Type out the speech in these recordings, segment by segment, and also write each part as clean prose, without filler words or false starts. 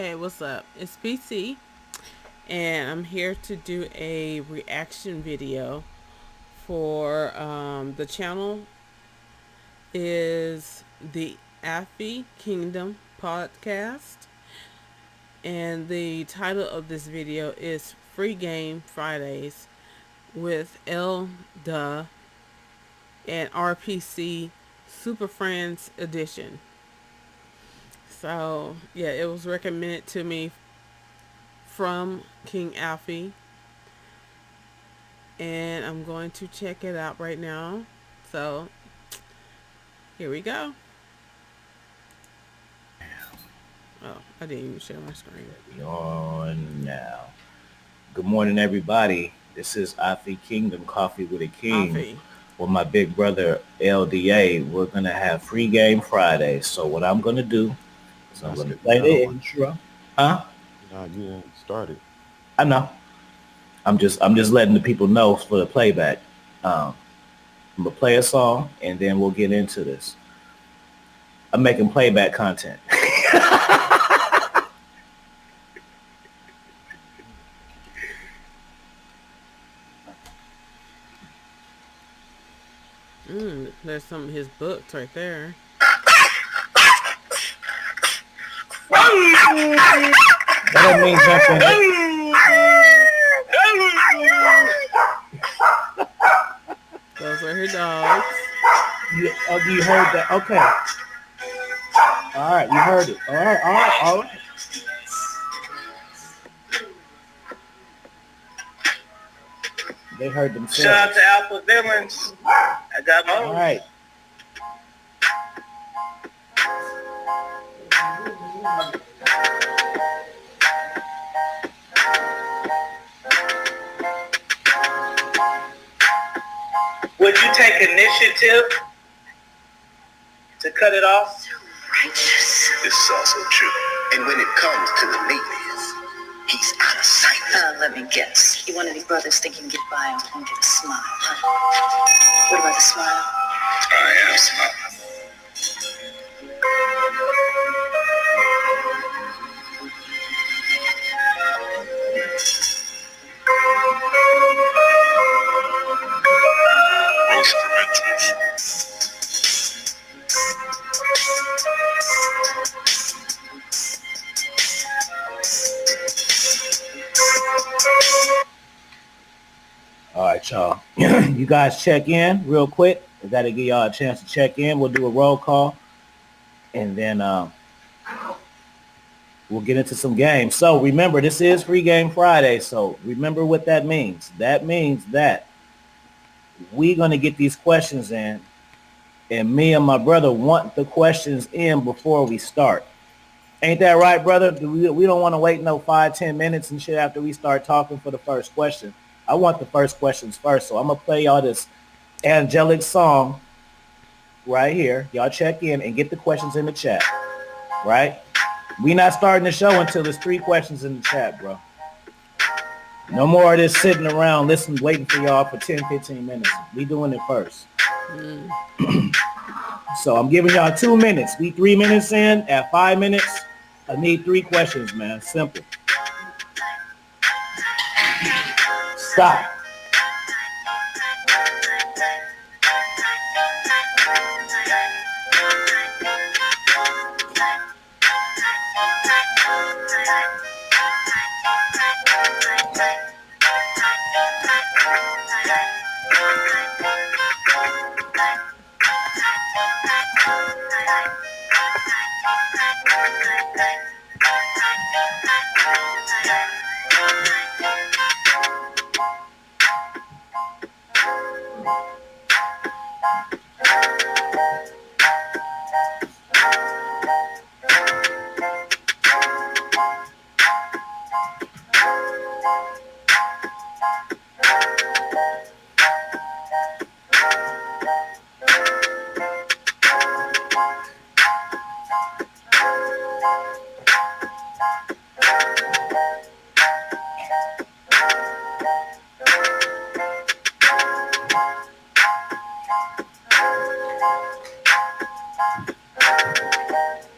Hey, what's up? It's PC, and I'm here to do a reaction video for the channel is the Afi Kingdom Podcast, and the title of this video is Free Game Fridays with L. Duh and RPC Superfriends Edition. So yeah, it was recommended to me from King Alfie, and I'm going to check it out right now. So here we go. Oh, I didn't even share my screen. On now. Good morning, everybody. This is Afi Kingdom Coffee with a King Alfie. with my big brother LDA. We're gonna have free game Friday. So what I'm gonna do is I'm gonna play the intro. Huh? No, you didn't start it. I know. I'm just letting the people know for the playback. I'm gonna play a song and then we'll get into this. I'm making playback content. There's some of his books right there. That don't mean jumping. Those are her dogs. You heard that? Okay. All right, you heard it. All right. They heard themselves. Shout out to Alpha Villains. I got my own. All right. Would you take initiative to cut it off? Righteous. This is also true. And when it comes to the meekness, he's out of sight. Let me guess. You one of these brothers think you can get by and won't get a smile, huh? What about the smile? I am smart. All right, y'all. You guys check in real quick. We got to give y'all a chance to check in. We'll do a roll call, and then we'll get into some games. So remember, this is Free Game Friday. So remember what that means. That means that we're going to get these questions in, and me and my brother want the questions in before we start. Ain't that right, brother? We don't want to wait no 5-10 minutes and shit after we start talking for the first question. I want the first questions first, so I'm going to play y'all this angelic song right here. Y'all check in and get the questions in the chat, right? We not starting the show until there's 3 questions in the chat, bro. No more of this sitting around listening, waiting for y'all for 10-15 minutes. We doing it first. So I'm giving y'all 2 minutes. We 3 minutes in. At 5 minutes, I need 3 questions, man. Simple. Stop.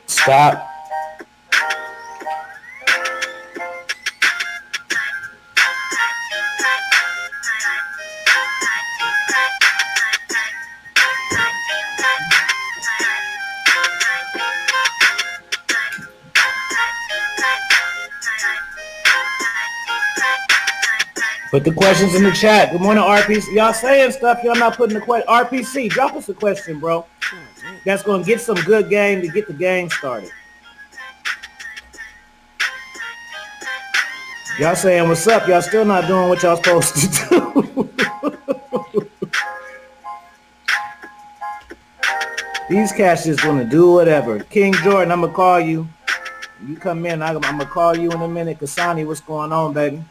Stop. Put the questions in the chat. Good morning, RPC. Y'all saying stuff. Y'all not putting the question. RPC, drop us a question, bro. That's going to get some good game to get the game started. Y'all saying what's up? Y'all still not doing what y'all supposed to do. These cats just going to do whatever. King Jordan, I'm going to call you. You come in. I'm going to call you in a minute. Kasani, what's going on, baby?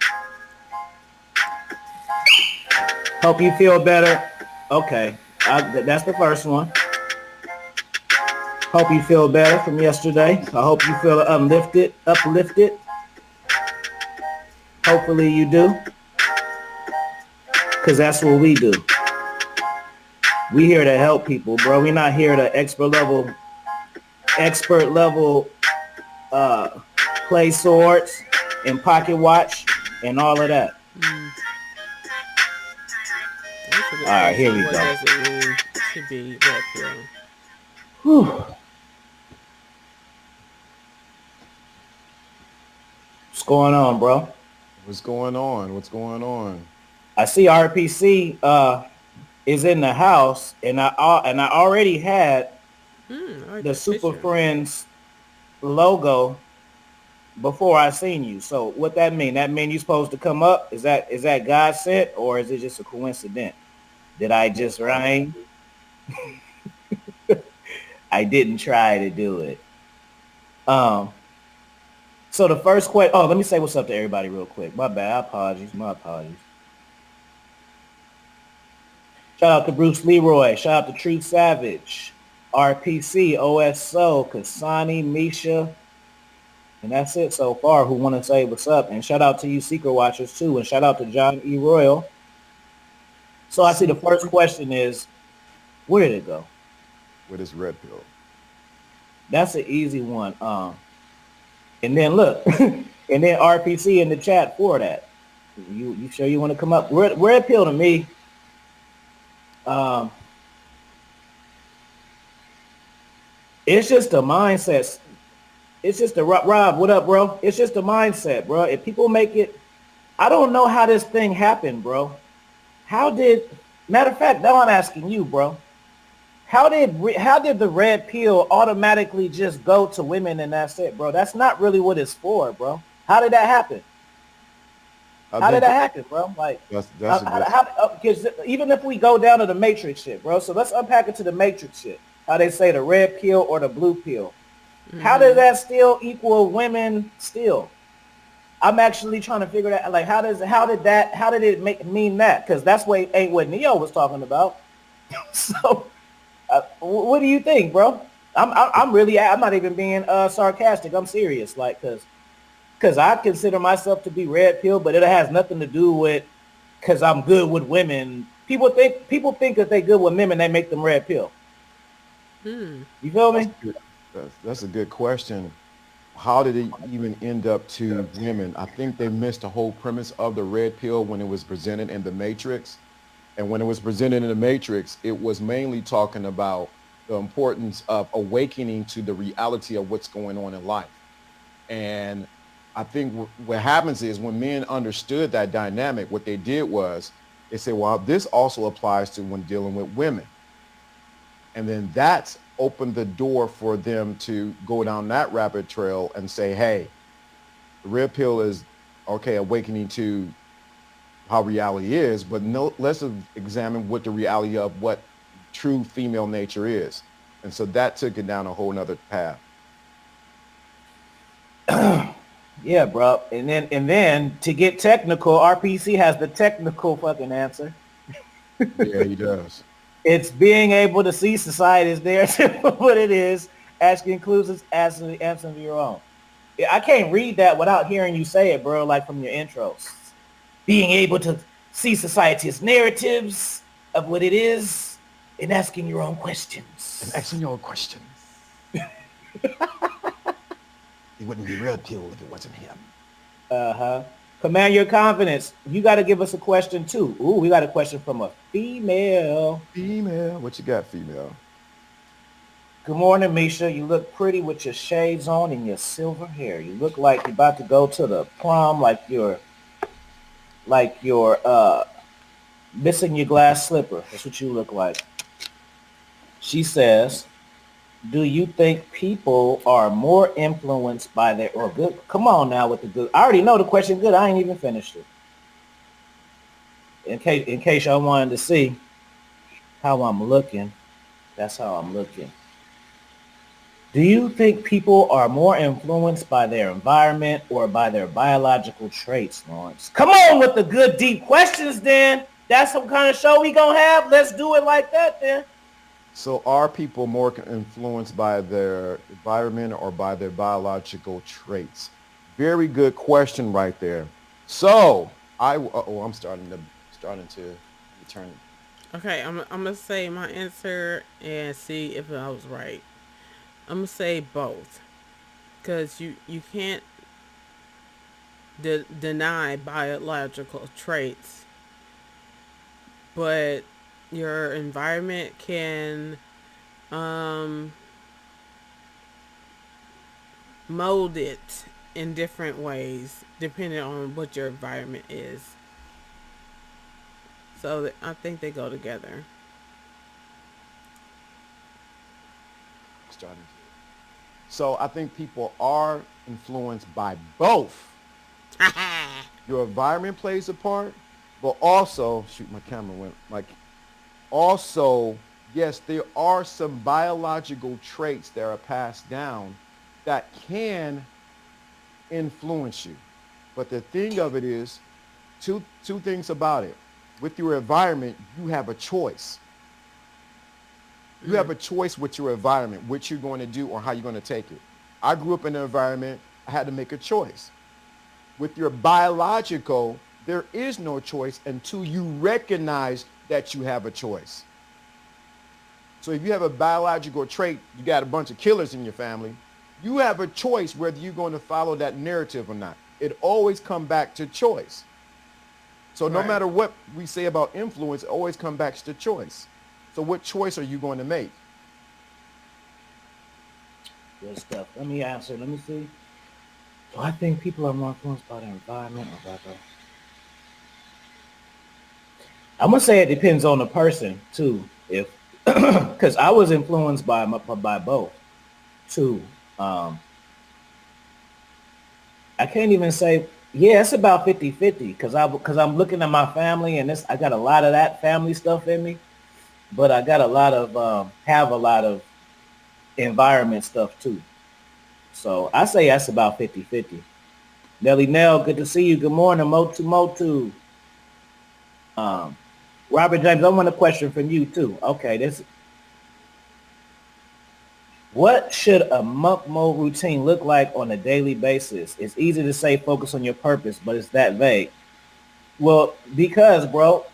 Hope you feel better. Okay. That's the first one. Hope you feel better from yesterday. I hope you feel uplifted. Hopefully you do. Because that's what we do. We here to help people, bro. We're not here to expert level play swords and pocket watch and all of that. All right, here we go. What does it mean to be red pill? Whew. What's going on, bro? What's going on? I see RPC is in the house, and I already had the Superfriends logo before I seen you. So what that mean? That mean you supposed to come up? Is that God sent, or is it just a coincidence? Did I just rhyme? I didn't try to do it. So the first question. Oh, let me say what's up to everybody real quick. My bad. My apologies. Shout out to Bruce Leroy. Shout out to Truth Savage, RPC, OSO, Kasani, Misha. And that's it so far who want to say what's up. And shout out to you Secret Watchers too. And shout out to John E. Royal. So I see the first question is, where did it go? What is red pill? That's an easy one. And then look, and then RPC in the chat for that. You sure you want to come up? Red pill to me. It's just a mindset. It's just a Rob. What up, bro? It's just a mindset, bro. If people make it, I don't know how this thing happened, bro. Matter of fact, now I'm asking you, bro. How did the red pill automatically just go to women and that's it, bro? That's not really what it's for, bro. How did that happen? How did that happen, bro? Like, because even if we go down to the Matrix shit, bro. So let's unpack it to the Matrix shit. How they say the red pill or the blue pill. Mm-hmm. How does that still equal women still? I'm actually trying to figure that. Like, how did it mean that? Because that's ain't what Neo was talking about. So, what do you think, bro? I'm not even being sarcastic. I'm serious, like, because I consider myself to be red pill, but it has nothing to do with because I'm good with women. People think that they good with women, they make them red pill. You feel me? That's a good question. How did it even end up to women? I think they missed the whole premise of the red pill when it was presented in the Matrix. And when it was presented in the Matrix, it was mainly talking about the importance of awakening to the reality of what's going on in life. And I think what happens is when men understood that dynamic, what they did was they said, well, this also applies to when dealing with women. And then that's opened the door for them to go down that rabbit trail and say, hey, the red pill is, okay, awakening to how reality is, but let's examine what the reality of what true female nature is. And so that took it down a whole nother path. Yeah, bro. And then to get technical, RPC has the technical fucking answer. Yeah, he does. It's being able to see society is there to what it is, asking inclusions, answering your own. I can't read that without hearing you say it, bro, like from your intros. Being able to see society's narratives of what it is and asking your own questions. And asking your own questions. He wouldn't be red pill if it wasn't him. Uh-huh. Command your confidence. You got to give us a question, too. Ooh, we got a question from a female. Female. What you got, female? Good morning, Misha. You look pretty with your shades on and your silver hair. You look like you're about to go to the prom, like like you're missing your glass slipper. That's what you look like. She says, do you think people are more influenced by their or good? Come on now with the good. I already know the question good. I ain't even finished it. In case y'all wanted to see how I'm looking, that's how I'm looking. Do you think people are more influenced by their environment or by their biological traits, Lawrence? Come on with the good deep questions then. That's some kind of show we gonna have. Let's do it like that then. So are people more influenced by their environment or by their biological traits? Very good question right there. So I'm starting to return. Okay, I'm gonna say my answer and see if I was right. I'm gonna say both, cause you can't deny biological traits, but your environment can um, mold it in different ways depending on what your environment is. So I think they go together. Starting to. So I think people are influenced by both. Your environment plays a part, but also, shoot, my camera went like, also, yes, there are some biological traits that are passed down that can influence you. But the thing of it is, two things about it. With your environment, you have a choice. You have a choice with your environment, what you're going to do or how you're going to take it. I grew up in an environment, I had to make a choice. With your biological, there is no choice until you recognize that you have a choice. So if you have a biological trait, you got a bunch of killers in your family, you have a choice whether you're going to follow that narrative or not. It always comes back to choice. So no matter what we say about influence, it always comes back to choice. So what choice are you going to make? Good stuff. Let me answer. Let me see. Do I think people are more influenced by their environment or by the... I'm gonna say it depends on the person too. If because I was influenced by both too. I can't even say, yeah, it's about 50-50 because I'm looking at my family and I got a lot of that family stuff in me, but I got a lot of have a lot of environment stuff too. So I say that's about 50-50. Nelly Nell, good to see you. Good morning, Motu Motu. Robert James, I want a question from you too. Okay, what should a monk mode routine look like on a daily basis? It's easy to say focus on your purpose, but it's that vague. Well, because, bro,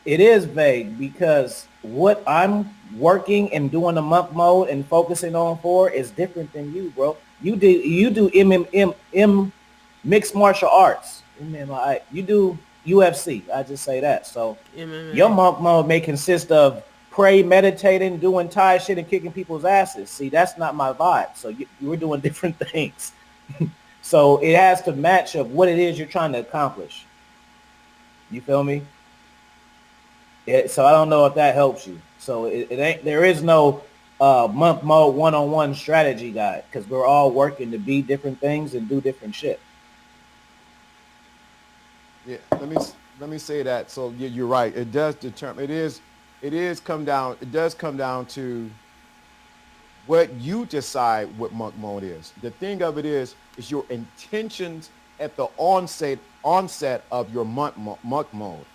it is vague because what I'm working and doing the monk mode and focusing on for is different than you, bro. You do mixed martial arts. MMA. You do UFC. I just say that. So your MMA. monk mode may consist of pray, meditating, doing Thai shit, and kicking people's asses. See, that's not my vibe. So we're doing different things. So it has to match of what it is you're trying to accomplish. You feel me? So I don't know if that helps you. So it ain't. There is no monk mode one-on-one strategy guide because we're all working to be different things and do different shit. Yeah, let me say that. So yeah, you're right. It does determine. It does come down to what you decide what monk mode is. The thing of it is your intentions at the onset of your monk mode.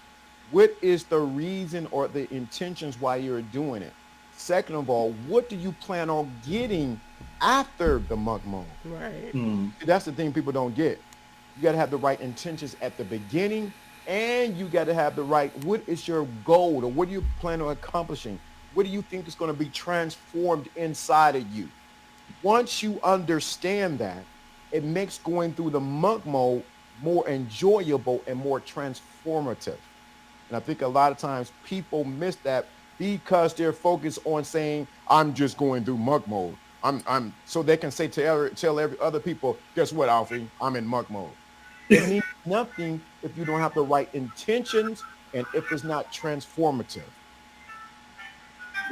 What is the reason or the intentions why you're doing it? Second of all, what do you plan on getting after the monk mode? Right. That's the thing people don't get. You got to have the right intentions at the beginning, and you got to have the right, what is your goal, or what do you plan on accomplishing? What do you think is going to be transformed inside of you? Once you understand that, it makes going through the monk mode more enjoyable and more transformative. And I think a lot of times people miss that because they're focused on saying, I'm just going through monk mode. I'm so they can say tell every other people, guess what, Alfie? I'm in monk mode. It means nothing if you don't have the right intentions and if it's not transformative.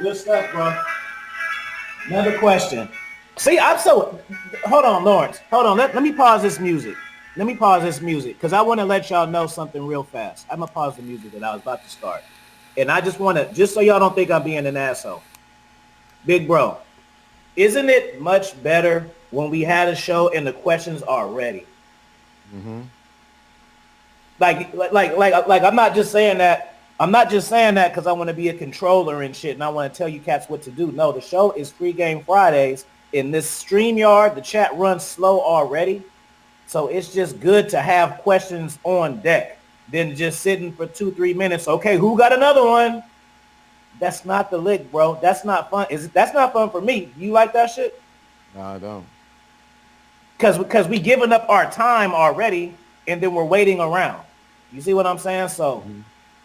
Good stuff, bro. Another question. See, I'm so. Hold on, Lawrence. Hold on. Let me pause this music. Let me pause this music because I want to let y'all know something real fast. I'm gonna pause the music that I was about to start, and I just want to, just so y'all don't think I'm being an asshole. Big bro, isn't it much better when we had a show and the questions are ready? Mm-hmm. Like, I'm not just saying that. I'm not just saying that because I want to be a controller and shit, and I want to tell you cats what to do. No, the show is Free Game Fridays. In this StreamYard, the chat runs slow already. So it's just good to have questions on deck than just sitting for 2-3 minutes. Okay, who got another one? That's not the lick, bro. That's not fun. That's not fun for me. You like that shit? No, I don't. Because we giving up our time already, and then we're waiting around. You see what I'm saying? So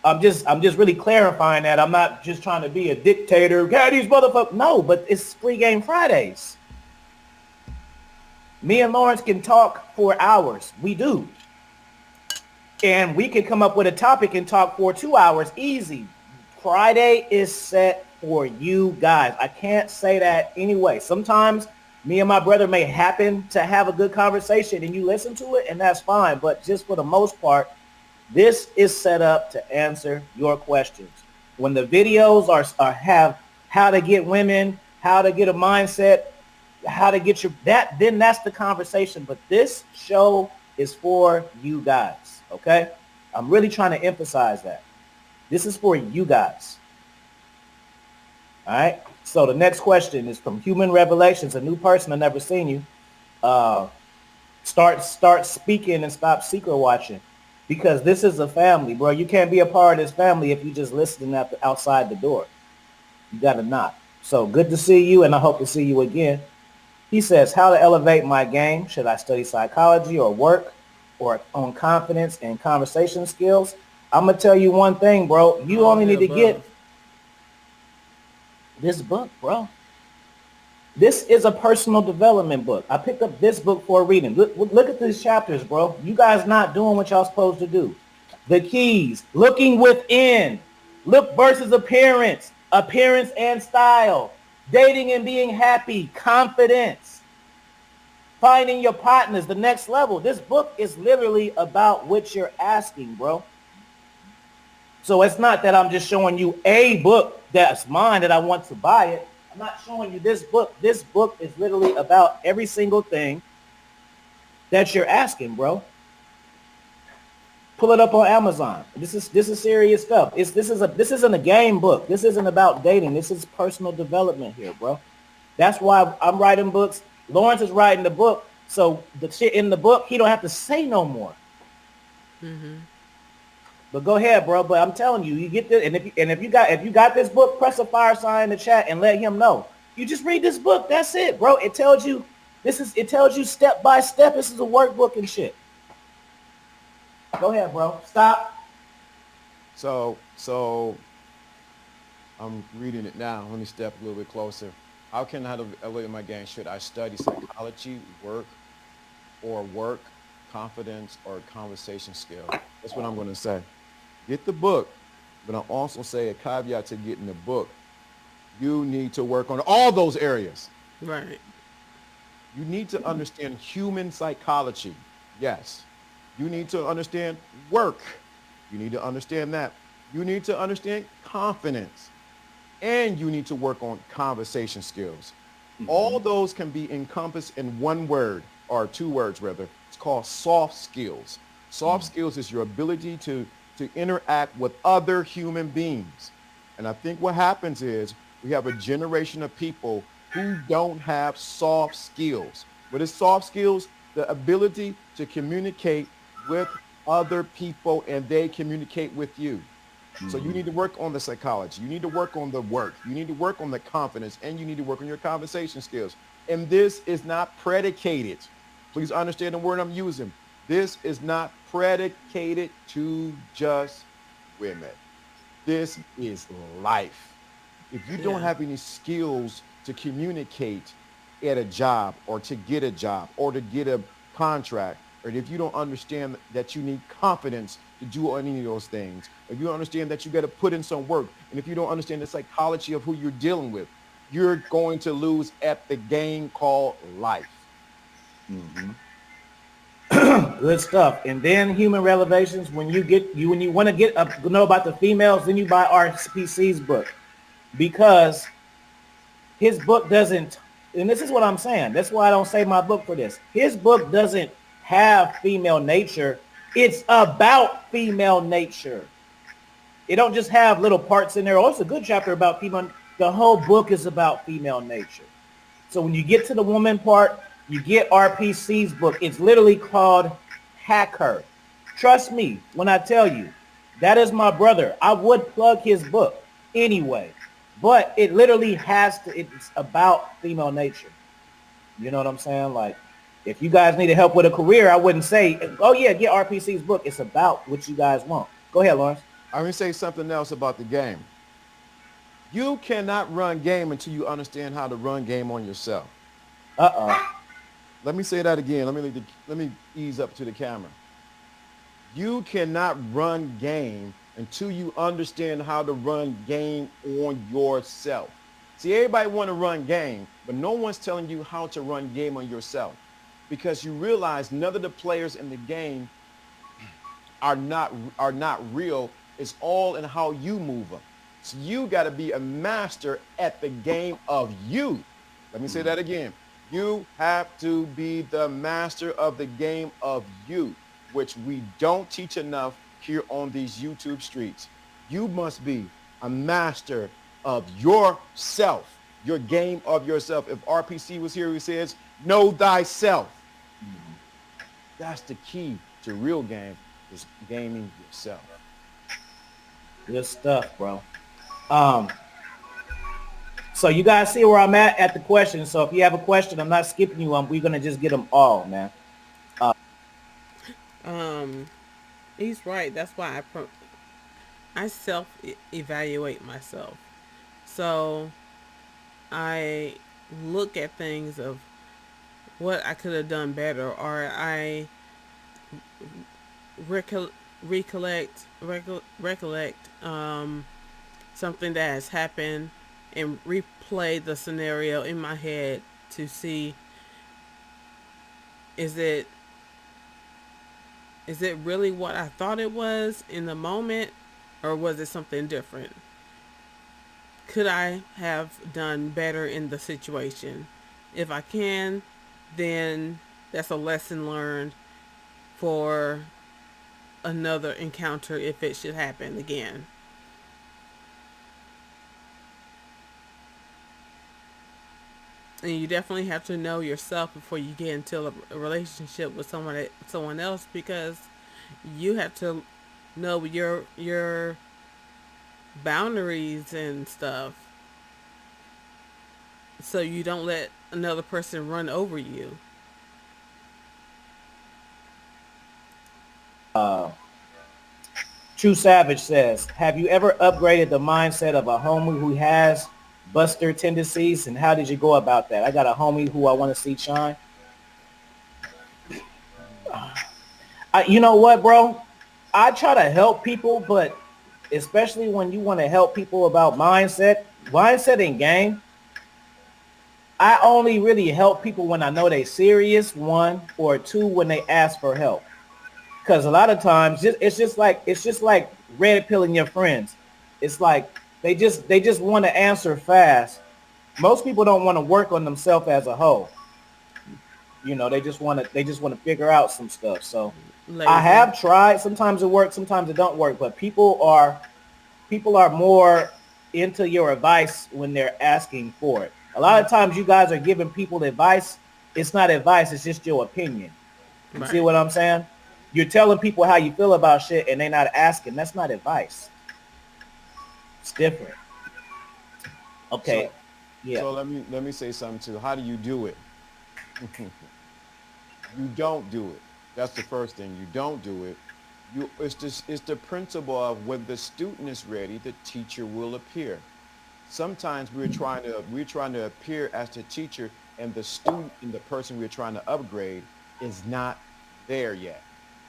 I'm just really clarifying that. I'm not just trying to be a dictator. God, these motherfuckers. No, but it's Free Game Fridays. Me and Lawrence can talk for hours. We do. And we can come up with a topic and talk for 2 hours. Easy. Friday is set for you guys. I can't say that anyway. Sometimes me and my brother may happen to have a good conversation and you listen to it and that's fine. But just for the most part, this is set up to answer your questions. When the videos are have how to get women, how to get a mindset, how to get your that, then that's the conversation. But this show is for you guys. Okay, I'm really trying to emphasize that this is for you guys. All right, so the next question is from Human Revelations, a new person. I've never seen you. Start speaking and stop secret watching, because this is a family, bro. You can't be a part of this family if you just listening outside the door. You gotta knock. So good to see you, and I hope to see you again. He says, how to elevate my game. Should I study psychology or work or on confidence and conversation skills? I'm going to tell you one thing, bro. You only need to get this book, bro. This is a personal development book. I picked up this book for a reading. Look at these chapters, bro. You guys not doing what y'all supposed to do. The keys, looking within, look versus appearance and style. Dating and being happy, confidence, finding your partners, the next level. This book is literally about what you're asking, bro. So it's not that I'm just showing you a book that's mine that I want to buy it. I'm not showing you this book. This book is literally about every single thing that you're asking, bro. Pull it up on Amazon. This is serious stuff. This isn't a game book. This isn't about dating. This is personal development here, bro. That's why I'm writing books. Lawrence is writing the book, so the shit in the book he don't have to say no more. Mm-hmm. But go ahead, bro. But I'm telling you, you get this, and if you got this book, press a fire sign in the chat and let him know. You just read this book. That's it, bro. It tells you step by step. This is a workbook and shit. Go ahead, bro. Stop. So I'm reading it now. Let me step a little bit closer. How can I elevate my game? Should I study psychology, work, confidence, or conversation skill? That's what I'm going to say. Get the book, but I'll also say a caveat to getting the book. You need to work on all those areas. Right. You need to understand human psychology. Yes. You need to understand work. You need to understand that. You need to understand confidence. And you need to work on conversation skills. Mm-hmm. All those can be encompassed in one word, or 2 words rather. It's called soft skills. Soft skills is your ability to interact with other human beings. And I think what happens is we have a generation of people who don't have soft skills. What is soft skills? The ability to communicate with other people and they communicate with you. So you need to work on the psychology. You need to work on the work. You need to work on the confidence, and you need to work on your conversation skills. And this is not predicated. Please understand the word I'm using. This is not predicated to just women. This is life. If you don't have any skills to communicate at a job or to get a job or to get a contract, or if you don't understand that you need confidence to do any of those things, if you don't understand that you got to put in some work, and if you don't understand the psychology of who you're dealing with, you're going to lose at the game called life. Good stuff. And then human revelations. When you want to get up, know about the females, then you buy RPC's book, because his book doesn't. And this is what I'm saying. That's why I don't say my book for this. His book doesn't have female nature. It's about female nature. It don't just have little parts in there. Oh, it's a good chapter about female. The whole book is about female nature. So when you get to the woman part, you get RPC's book. It's literally called Hack Her. Trust me when I tell you, that is my brother. I would plug his book anyway, but it literally it's about female nature. You know what I'm saying? Like, if you guys need help with a career, I wouldn't say, oh yeah, get RPC's book. It's about what you guys want. Go ahead, Lawrence. I'm going to say something else about the game. You cannot run game until you understand how to run game on yourself. Let me say that again. Let me ease up to the camera. You cannot run game until you understand how to run game on yourself. See, everybody want to run game, but no one's telling you how to run game on yourself, because you realize none of the players in the game are not real. It's all in how you move them. So you got to be a master at the game of you. Let me say that again. You have to be the master of the game of you, which we don't teach enough here on these YouTube streets. You must be a master of yourself, your game of yourself. If RPC was here, he says, know thyself. That's the key to real game, is gaming yourself. Good stuff, bro. So you guys see where I'm at the question. So if you have a question, I'm not skipping you. We're going to just get them all, man. He's right. That's why I self-evaluate myself. So I look at things of what I could have done better, or I recollect something that has happened and replay the scenario in my head to see, is it really what I thought it was in the moment, or was it something different? Could I have done better in the situation? If I can, then that's a lesson learned for another encounter if it should happen again. And you definitely have to know yourself before you get into a relationship with someone else, because you have to know your boundaries and stuff, so you don't let another person run over you. True Savage says, have you ever upgraded the mindset of a homie who has buster tendencies, and how did you go about that? I got a homie who I want to see shine. You know what, bro? I try to help people, but especially when you want to help people about mindset and game, I only really help people when I know they serious, one, or two, when they ask for help. Because a lot of times it's just like red pilling your friends. It's like they just want to answer fast. Most people don't want to work on themselves as a whole. You know, they just want to figure out some stuff. So lazy. I have tried. Sometimes it works, sometimes it don't work. But people are more into your advice when they're asking for it. A lot of times you guys are giving people advice. It's not advice. It's just your opinion. You see what I'm saying? You're telling people how you feel about shit, and they're not asking. That's not advice. It's different. Okay. So, yeah. So let me say something too. How do you do it? You don't do it. That's the first thing. You don't do it. It's the principle of when the student is ready, the teacher will appear. Sometimes we're trying to appear as the teacher, and the student and the person we're trying to upgrade is not there yet.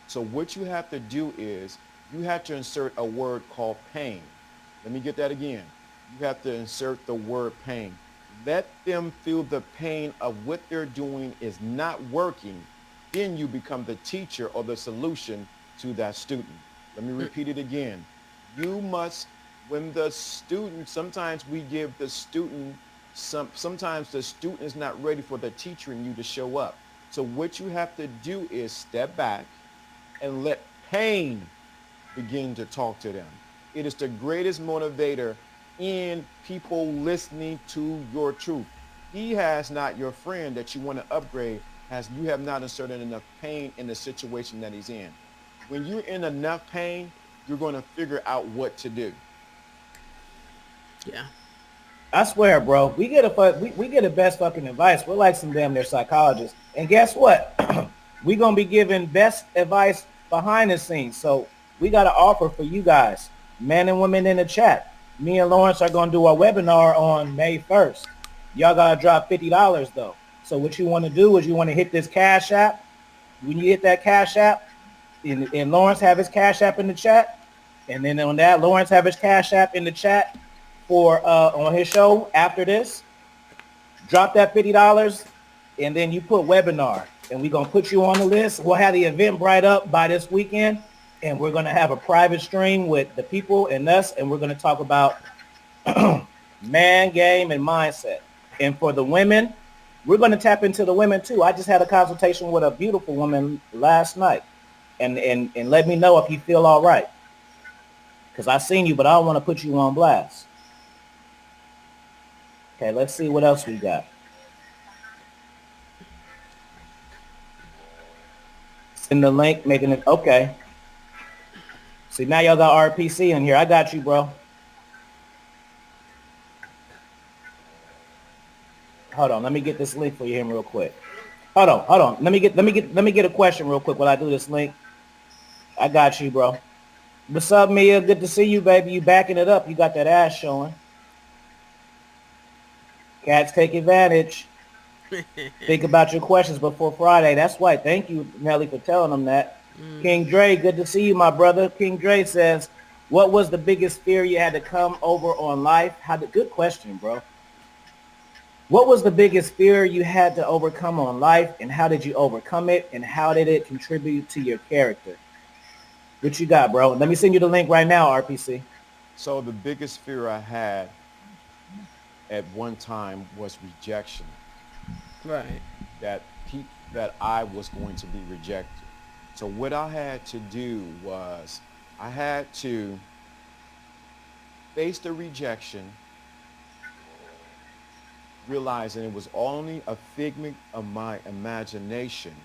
So what you have to do is you have to insert a word called pain. Let me get that again. You have to insert the word pain. Let them feel the pain of what they're doing is not working. Then you become the teacher or the solution to that student. Let me repeat it again. You must, when the student, sometimes we give the student sometimes the student is not ready for the teacher and you to show up. So what you have to do is step back and let pain begin to talk to them. It is the greatest motivator in people listening to your truth. He has not your friend that you want to upgrade, has you have not inserted enough pain in the situation that he's in. When you're in enough pain, you're going to figure out what to do. Yeah. I swear, bro, we get the best fucking advice. We're like some damn near psychologists. And guess what? We're going to be giving best advice behind the scenes. So we got an offer for you guys, men and women in the chat. Me and Lawrence are going to do our webinar on May 1st. Y'all got to drop $50 though. So what you want to do is you want to hit this Cash App. When you hit that Cash App, and Lawrence have his Cash App in the chat. And then on that, Lawrence have his Cash App in the chat for on his show after this. Drop that $50 and then you put webinar. And we're going to put you on the list. We'll have the Eventbrite up by this weekend. And we're going to have a private stream with the people and us. And we're going to talk about man, game, and mindset. And for the women, we're going to tap into the women too. I just had a consultation with a beautiful woman last night. And let me know if you feel all right. Because I seen you, but I don't want to put you on blast. Okay, let's see what else we got. Send the link, making it, okay. See, now y'all got RPC in here. I got you, bro. Hold on, let me get this link for you here real quick. Hold on. Let me get a question real quick while I do this link. I got you, bro. What's up, Mia? Good to see you, baby. You backing it up. You got that ass showing. Cats take advantage. Think about your questions before Friday. That's why. Thank you, Nelly, for telling them that. King Dre, good to see you, my brother. King Dre says, what was the biggest fear you had to come over on life? Good question, bro. What was the biggest fear you had to overcome on life, and how did you overcome it, and how did it contribute to your character? What you got, bro? Let me send you the link right now, RPC. So the biggest fear I had at one time was rejection. Right. That I was going to be rejected. So what I had to do was I had to face the rejection, realizing it was only a figment of my imagination,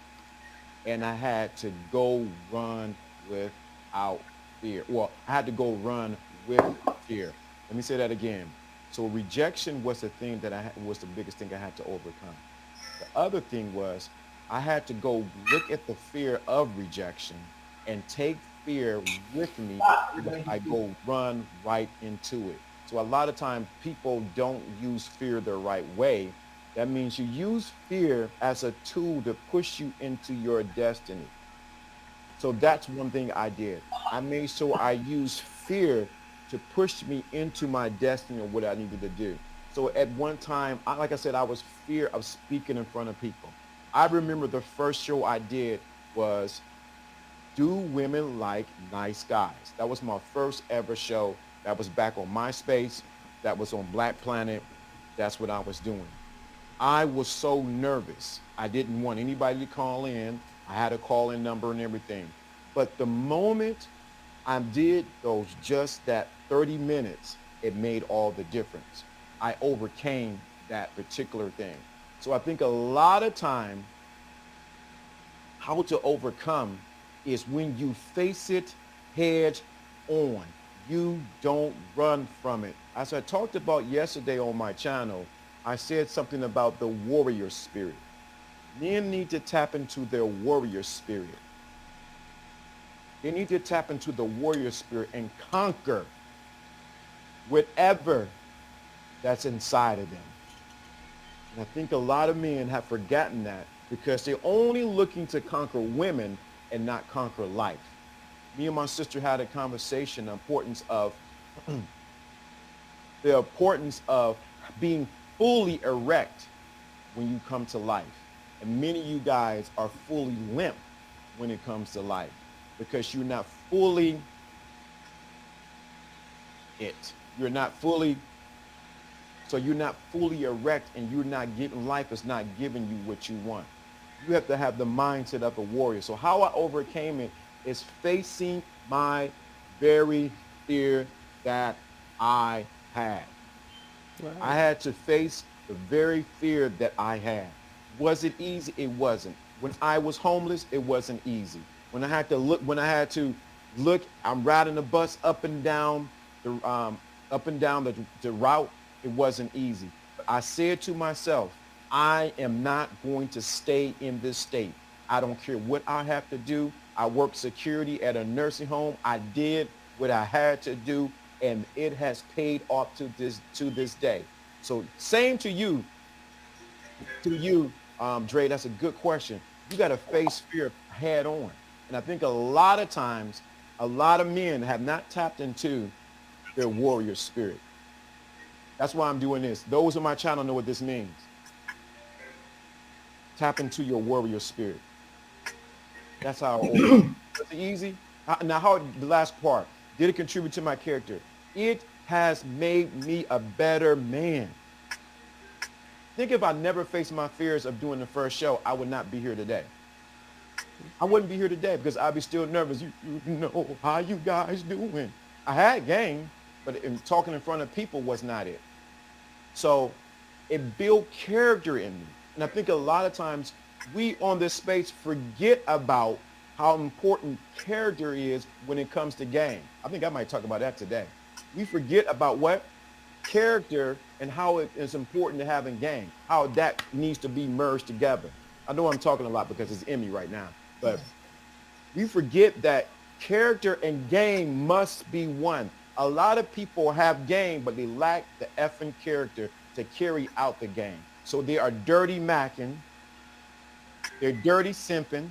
and I had to go run without fear. Well, I had to go run with fear. Let me say that again. So rejection was the thing was the biggest thing I had to overcome. The other thing was I had to go look at the fear of rejection and take fear with me as I go run right into it. So a lot of times people don't use fear the right way. That means you use fear as a tool to push you into your destiny. So that's one thing I did. I made sure I used fear to push me into my destiny or what I needed to do. So at one time, like I said, I was fear of speaking in front of people. I remember the first show I did was Do Women Like Nice Guys? That was my first ever show. That was back on MySpace. That was on Black Planet. That's what I was doing. I was so nervous. I didn't want anybody to call in. I had a call-in number and everything. But the moment I did just that 30 minutes, it made all the difference. I overcame that particular thing. So I think a lot of time, how to overcome is when you face it head on. You don't run from it. As I talked about yesterday on my channel, I said something about the warrior spirit. Men need to tap into their warrior spirit. They need to tap into the warrior spirit and conquer whatever that's inside of them. And I think a lot of men have forgotten that because they're only looking to conquer women and not conquer life. Me and my sister had a conversation, the importance of being fully erect when you come to life. And many of you guys are fully limp when it comes to life because you're not fully it. You're not fully, so you're not fully erect and you're not getting, life is not giving you what you want. You have to have the mindset of a warrior. So how I overcame it is facing my very fear that I had. Right. I had to face the very fear that I had. Was it easy? It wasn't. When I was homeless, it wasn't easy. When I had to look, I'm riding the bus up and down the route, it wasn't easy. But I said to myself, I am not going to stay in this state. I don't care what I have to do. I worked security at a nursing home. I did what I had to do, and it has paid off to this day. So same to you, Dre, that's a good question. You got to face fear head on. And I think a lot of times, a lot of men have not tapped into their warrior spirit. That's why I'm doing this. Those on my channel know what this means. Tap into your warrior spirit. That's how it works. Was it easy? Now, the last part, did it contribute to my character? It has made me a better man. Think if I never faced my fears of doing the first show, I would not be here today. I wouldn't be here today because I'd be still nervous. You know, how you guys doing? I had game, but talking in front of people was not it. So it built character in me. And I think a lot of times we on this space forget about how important character is when it comes to game. I think I might talk about that today. We forget about what? Character and how it is important to have in game, how that needs to be merged together. I know I'm talking a lot because it's in me right now, but we forget that character and game must be one. A lot of people have game, but they lack the effing character to carry out the game. So they are dirty macking, they're dirty simping,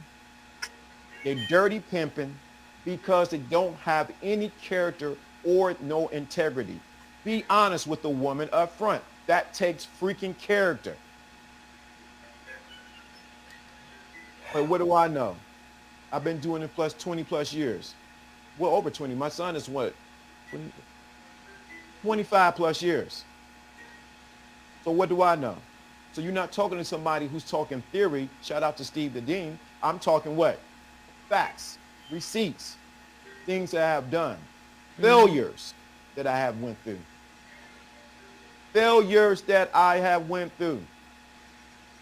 they're dirty pimping because they don't have any character or no integrity. Be honest with the woman up front. That takes freaking character. But what do I know? I've been doing it 20 plus years. Well, over 20. My son is what? 25 plus years. So what do I know? So you're not talking to somebody who's talking theory. Shout out to Steve the Dean. I'm talking what? Facts, receipts, things that I have done, failures that I have went through. Failures that I have went through.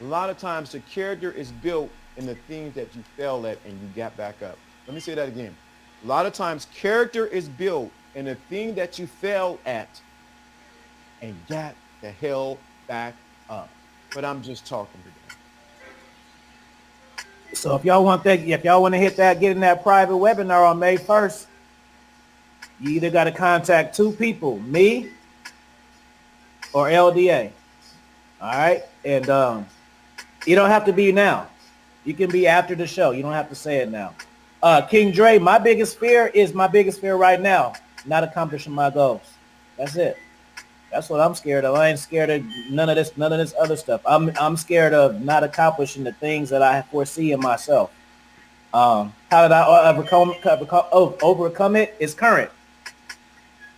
A lot of times the character is built in the things that you fail at and you got back up. Let me say that again. A lot of times character is built in the thing that you fail at and got the hell back up. But I'm just talking today. So if y'all want to hit that, get in that private webinar on May 1st, you either got to contact two people, me or LDA. All right. And you don't have to be now. You can be after the show. You don't have to say it now. King Dre, my biggest fear right now, not accomplishing my goals. That's it. That's what I'm scared of. I ain't scared of none of this other stuff. I'm scared of not accomplishing the things that I foresee in myself. How did I overcome it? It's current.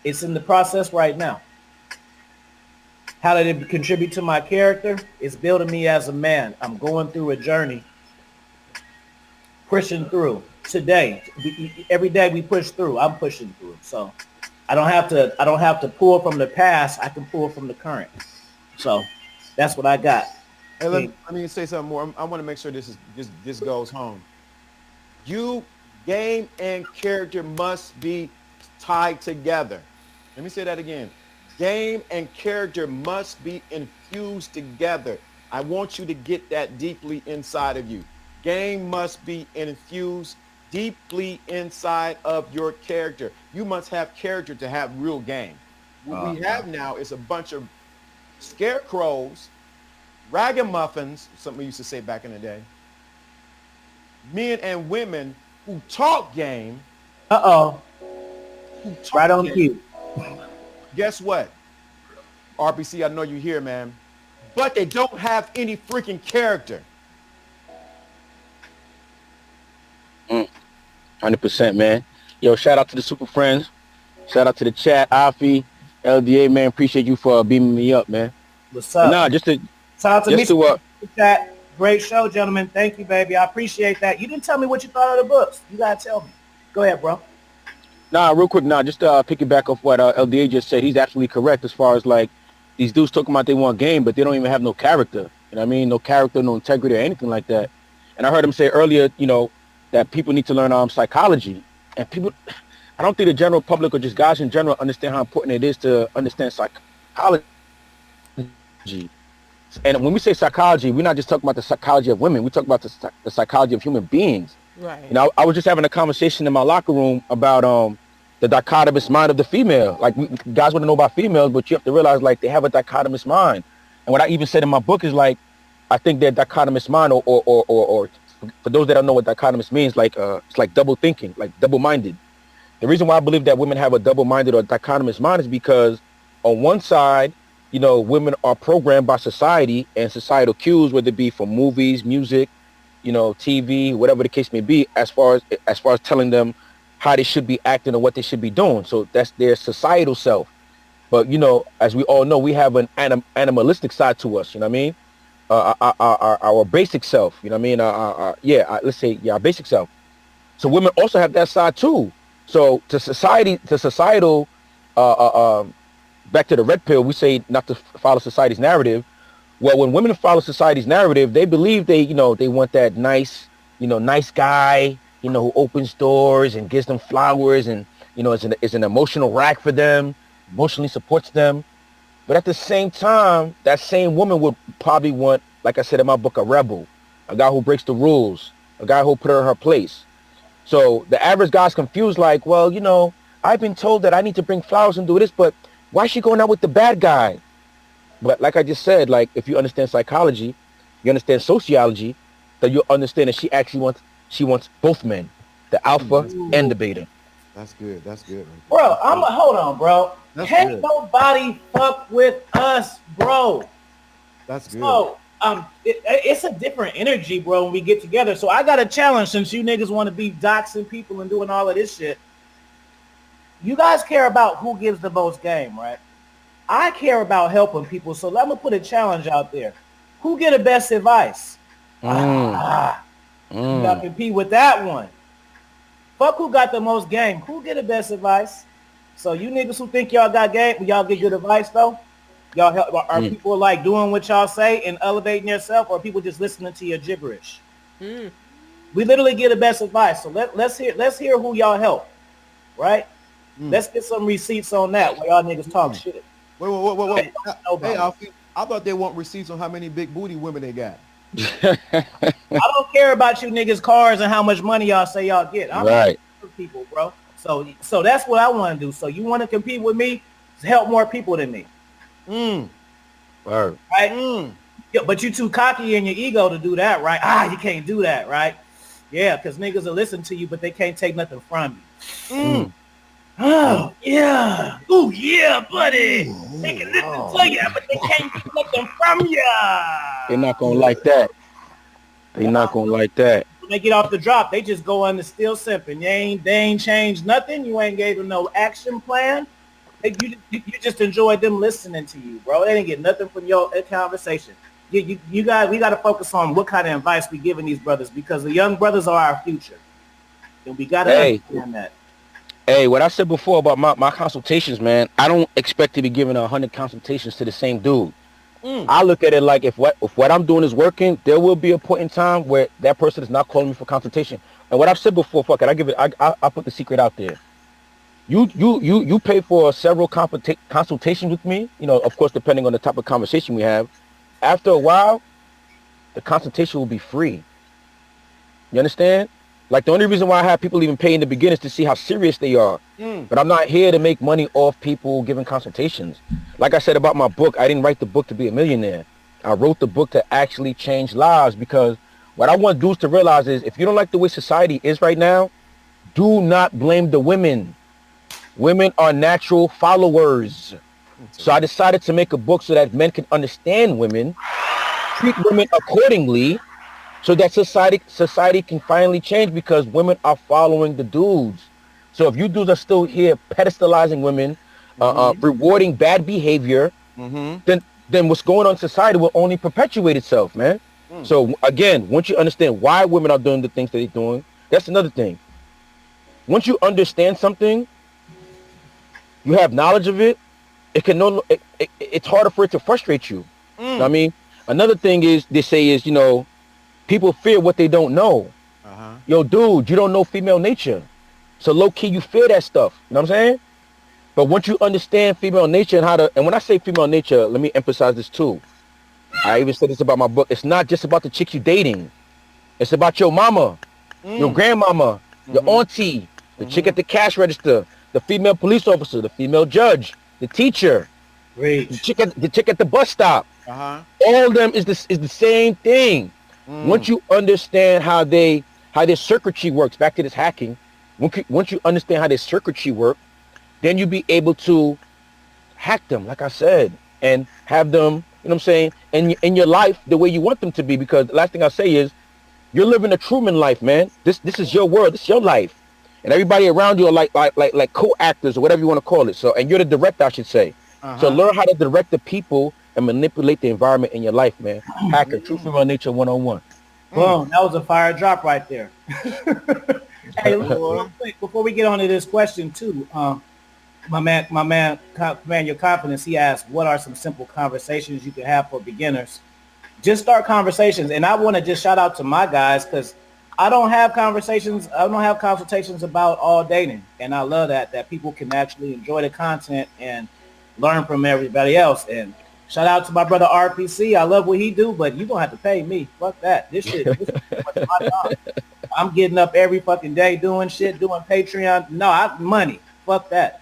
It's in the process right now. How did it contribute to my character? It's building me as a man. I'm going through a journey, pushing through. Today, every day we push through. I'm pushing through. So I don't have to pull from the past. I can pull from the current. So that's what I got. Hey, let me say something more. I want to make sure this goes home. Game and character must be tied together. Let me say that again. Game and character must be infused together. I want you to get that deeply inside of you. Game must be infused deeply inside of your character. You must have character to have real game. What we have now is a bunch of scarecrows ragamuffins, something we used to say back in the day, men and women who talk game, Uh-oh. who talk Right on game. cue. Guess what? RBC, I know you here, man. But they don't have any freaking character. 100%, man. Yo, shout out to the Super Friends. Shout out to the chat, Afi, LDA, man. Appreciate you for beaming me up, man. What's up? Nah, just to Shout out to just me. to Chat. Great show, gentlemen. Thank you, baby. I appreciate that. You didn't tell me what you thought of the books. You gotta tell me. Go ahead, bro. Nah, real quick, just to pick it back off what LDA just said. He's absolutely correct as far as like these dudes talking about they want game, but they don't even have no character. You know what I mean? No character, no integrity or anything like that. And I heard him say earlier, you know, that people need to learn psychology. And people, I don't think the general public or just guys in general understand how important it is to understand psychology. And when we say psychology, we're not just talking about the psychology of women. We talk about the psychology of human beings. Right. You know, I was just having a conversation in my locker room about the dichotomous mind of the female. Like, guys want to know about females, but you have to realize, like, they have a dichotomous mind. And what I even said in my book is, like, I think that dichotomous mind, or for those that don't know what dichotomous means, like, it's like double thinking, like double-minded. The reason why I believe that women have a double-minded or dichotomous mind is because on one side, you know, women are programmed by society and societal cues, whether it be from movies, music, you know, TV, whatever the case may be, as far as telling them how they should be acting or what they should be doing. So that's their societal self. But, you know, as we all know, we have an animalistic side to us, you know what I mean? Our basic self, you know what I mean? Let's say our basic self. So women also have that side too. So to societal, back to the red pill, we say not to follow society's narrative. Well, when women follow society's narrative, they believe they want that nice guy, you know, who opens doors and gives them flowers and, you know, is an emotional rack for them, emotionally supports them. But at the same time, that same woman would probably want, like I said in my book, a rebel, a guy who breaks the rules, a guy who put her in her place. So the average guy's confused, like, well, you know, I've been told that I need to bring flowers and do this, but why is she going out with the bad guy? But like I just said, like, if you understand psychology, you understand sociology, then you'll understand that she wants both men, the alpha and the beta. That's good. That's good. Bro, hold on, bro. That's Can't good. nobody fuck with us, bro. That's good. So, it's a different energy, bro, when we get together. So I got a challenge, since you niggas want to be doxing people and doing all of this shit. You guys care about who gives the most game, right? I care about helping people. So let me put a challenge out there. Who get the best advice? You gotta compete with that one. Fuck who got the most game. Who get the best advice? So you niggas who think y'all got game, y'all get good advice though? Y'all help, are people like doing what y'all say and elevating yourself, or people just listening to your gibberish? We literally get the best advice. So let's hear who y'all help, right? Let's get some receipts on that where y'all niggas talk shit. Wait. Hey, Alfie, I thought they want receipts on how many big booty women they got. I don't care about you niggas' cars and how much money y'all say y'all get. I'm Right. for people, bro. So that's what I want to do. So you want to compete with me? Help more people than me. Word. Right? Yeah, but you too cocky in your ego to do that, right? You can't do that, right? Yeah, because niggas will listen to you, but they can't take nothing from you. Oh, yeah. Oh, yeah, buddy. They can listen to you, but they can't get nothing from you. They're not going to like that. They're not going to like that. When they get off the drop, they just go under still simping. They ain't changed nothing. You ain't gave them no action plan. You just enjoyed them listening to you, bro. They didn't get nothing from your conversation. We got to focus on what kind of advice we giving these brothers, because the young brothers are our future. And we got to understand that. Hey, what I said before about my consultations, man, I don't expect to be giving 100 consultations to the same dude. I look at it like if what I'm doing is working, there will be a point in time where that person is not calling me for consultation. And what I've said before, fuck it, I put the secret out there. You pay for several consultations with me, you know, of course, depending on the type of conversation we have. After a while, the consultation will be free. You understand? Like, the only reason why I have people even pay in the beginning is to see how serious they are. But I'm not here to make money off people giving consultations. Like I said about my book, I didn't write the book to be a millionaire. I wrote the book to actually change lives, because what I want dudes to realize is, if you don't like the way society is right now, do not blame the women. Women are natural followers. So I decided to make a book so that men can understand women, treat women accordingly, so that society can finally change, because women are following the dudes. So if you dudes are still here pedestalizing women, rewarding bad behavior, then what's going on in society will only perpetuate itself, man. So again, once you understand why women are doing the things that they're doing, that's another thing. Once you understand something, you have knowledge of it, it's harder for it to frustrate you. You know what I mean? Another thing is, they say is, people fear what they don't know. Yo, dude, you don't know female nature. So low key, you fear that stuff. You know what I'm saying? But once you understand female nature and when I say female nature, let me emphasize this too. I even said this about my book. It's not just about the chicks you dating. It's about your mama, your grandmama, your auntie, the chick at the cash register, the female police officer, the female judge, the teacher, the chick at the bus stop. All of them is the same thing. Once you understand how their circuitry works, back to this hacking, once you understand how their circuitry work, then you be able to hack them, like I said, and have them, you know what I'm saying, in your life the way you want them to be. Because the last thing I say is, you're living a Truman life, man. This is your world. This is your life. And everybody around you are like co-actors or whatever you want to call it. So, and you're the director, I should say. So learn how to direct the people and manipulate the environment in your life, man. Hacker, True Female Nature 101. Boom, that was a fire drop right there. Hey, real quick, before we get on to this question too, my man, Your Confidence, he asked, what are some simple conversations you can have for beginners? Just start conversations. And I want to just shout out to my guys, because I don't have consultations about all dating. And I love that people can actually enjoy the content and learn from everybody else. And shout out to my brother RPC. I love what he do, but you don't have to pay me. Fuck that. This is my job. I'm getting up every fucking day doing shit, doing Patreon. No, money. Fuck that.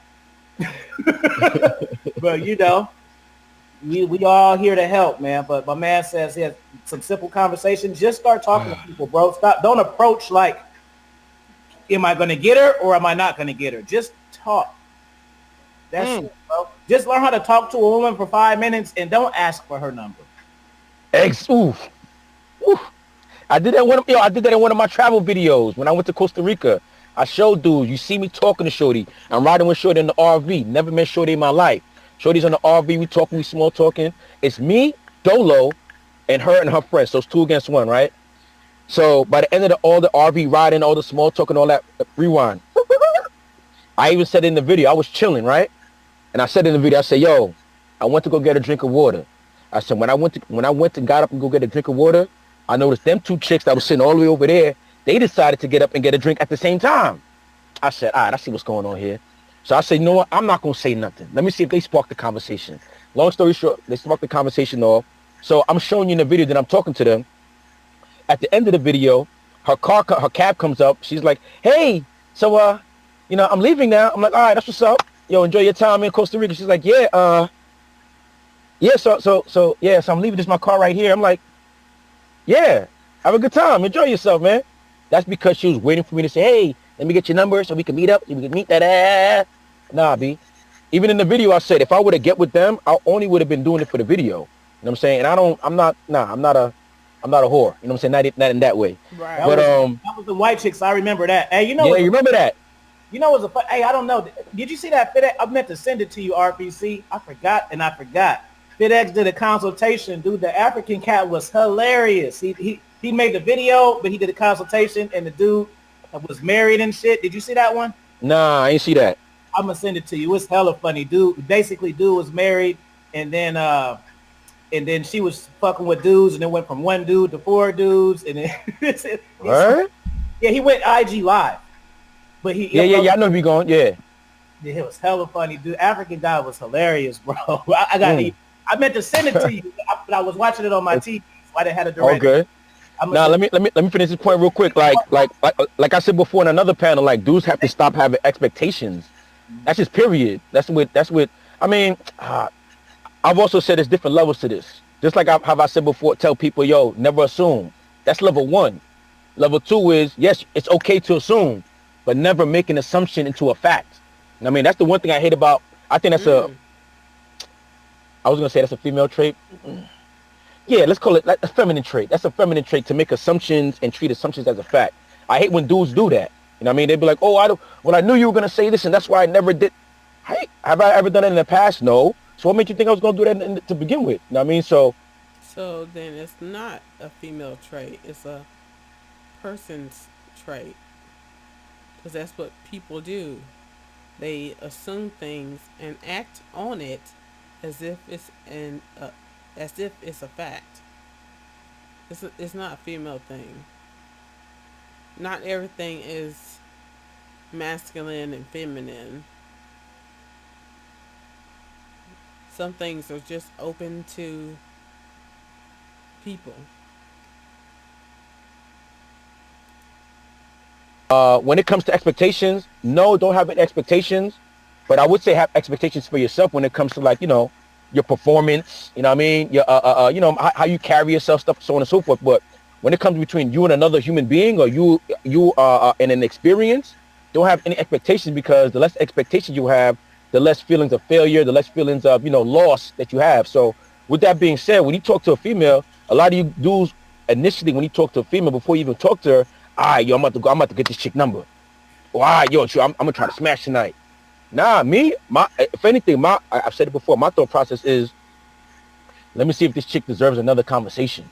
But we all here to help, man. But my man says he has some simple conversations. Just start talking to people, bro. Don't approach like, am I gonna get her or am I not gonna get her? Just talk. That's it, bro. Just learn how to talk to a woman for 5 minutes and don't ask for her number. Oof. I did that in one of my travel videos when I went to Costa Rica. I showed dudes, you see me talking to Shorty. I'm riding with Shorty in the RV. Never met Shorty in my life. Shorty's on the RV, we talking, we small talking. It's me, Dolo, and her friends. So it's 2 against 1, right? So by the end of all the RV riding, all the small talking, all that, rewind. I even said in the video, I was chilling, right? And I said in the video, I said, yo, I went to go get a drink of water. I said, when I went and got up and go get a drink of water, I noticed them 2 chicks that was sitting all the way over there, they decided to get up and get a drink at the same time. I said, all right, I see what's going on here. So I said, you know what? I'm not going to say nothing. Let me see if they spark the conversation. Long story short, they sparked the conversation off. So I'm showing you in the video that I'm talking to them. At the end of the video, her cab comes up. She's like, hey, so, I'm leaving now. I'm like, all right, that's what's up. Yo, enjoy your time in Costa Rica. She's like, so I'm leaving. This is my car right here. I'm like, yeah, have a good time. Enjoy yourself, man. That's because she was waiting for me to say, hey, let me get your number so we can meet up. We can meet that ass. Nah, B. Even in the video, I said, if I would have get with them, I only would have been doing it for the video. You know what I'm saying? And I'm not a whore. You know what I'm saying? Not in that way. Right. But that was the white chicks. I remember that. Hey, you remember that? Hey, I don't know. Did you see that FedEx? I meant to send it to you, RPC. I forgot. FedEx did a consultation, dude. The African cat was hilarious. He made the video, but he did a consultation, and the dude was married and shit. Did you see that one? Nah, I ain't see that. I'm gonna send it to you. It's hella funny, dude. Basically, dude was married, and then she was fucking with dudes, and then went from 1 dude to 4 dudes, and then what? Yeah, he went IG live, but he I know if you going, yeah. Yeah, it was hella funny, dude. African guy was hilarious, bro. I meant to send it to you, but I was watching it on my TV, so I didn't have a direct. Okay. Now let me finish this point real quick. Like I said before in another panel, like dudes have to stop having expectations. That's just period. That's what. I mean, I've also said there's different levels to this. Just like have I said before, tell people, yo, never assume. That's level 1. Level 2 is, yes, it's okay to assume, but never make an assumption into a fact. I mean, that's the one thing I hate about, I think that's I was going to say that's a female trait. Yeah, let's call it like a feminine trait. That's a feminine trait, to make assumptions and treat assumptions as a fact. I hate when dudes do that. You know what I mean? They'd be like, oh, I knew you were going to say this, and that's why I never did. Hey, have I ever done it in the past? No. So what made you think I was going to do that to begin with? You know what I mean? So then it's not a female trait. It's a person's trait. Because that's what people do. They assume things and act on it as if it's a fact. It's not a female thing. Not everything is masculine and feminine. Some things are just open to people. when it comes to expectations, no, don't have any expectations. But I would say have expectations for yourself when it comes to, like, you know, your performance, you know what I mean? Your, you know, how you carry yourself, stuff, so on and so forth. But when it comes between you and another human being, or you in an experience, don't have any expectations, because the less expectations you have, the less feelings of failure, the less feelings of, you know, loss that you have. So with that being said, when you talk to a female, a lot of you dudes initially, when you talk to a female, before you even talk to her, all right, yo, I'm about to get this chick number. All right, yo, I'm gonna try to smash tonight. Nah, if anything, I've said it before, my thought process is, let me see if this chick deserves another conversation.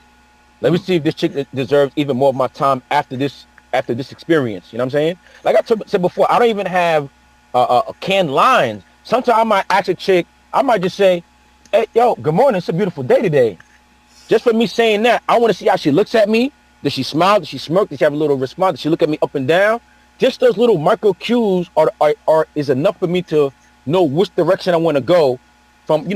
Let me see if this chick deserves even more of my time after this experience. You know what I'm saying? Like I said before, I don't even have canned lines. Sometimes I might ask a chick, I might just say, hey, yo, good morning, it's a beautiful day today. Just for me saying that, I want to see how she looks at me. Does she smile? Does she smirk? Does she have a little response? Does she look at me up and down? Just those little micro cues are is enough for me to know which direction I want to go from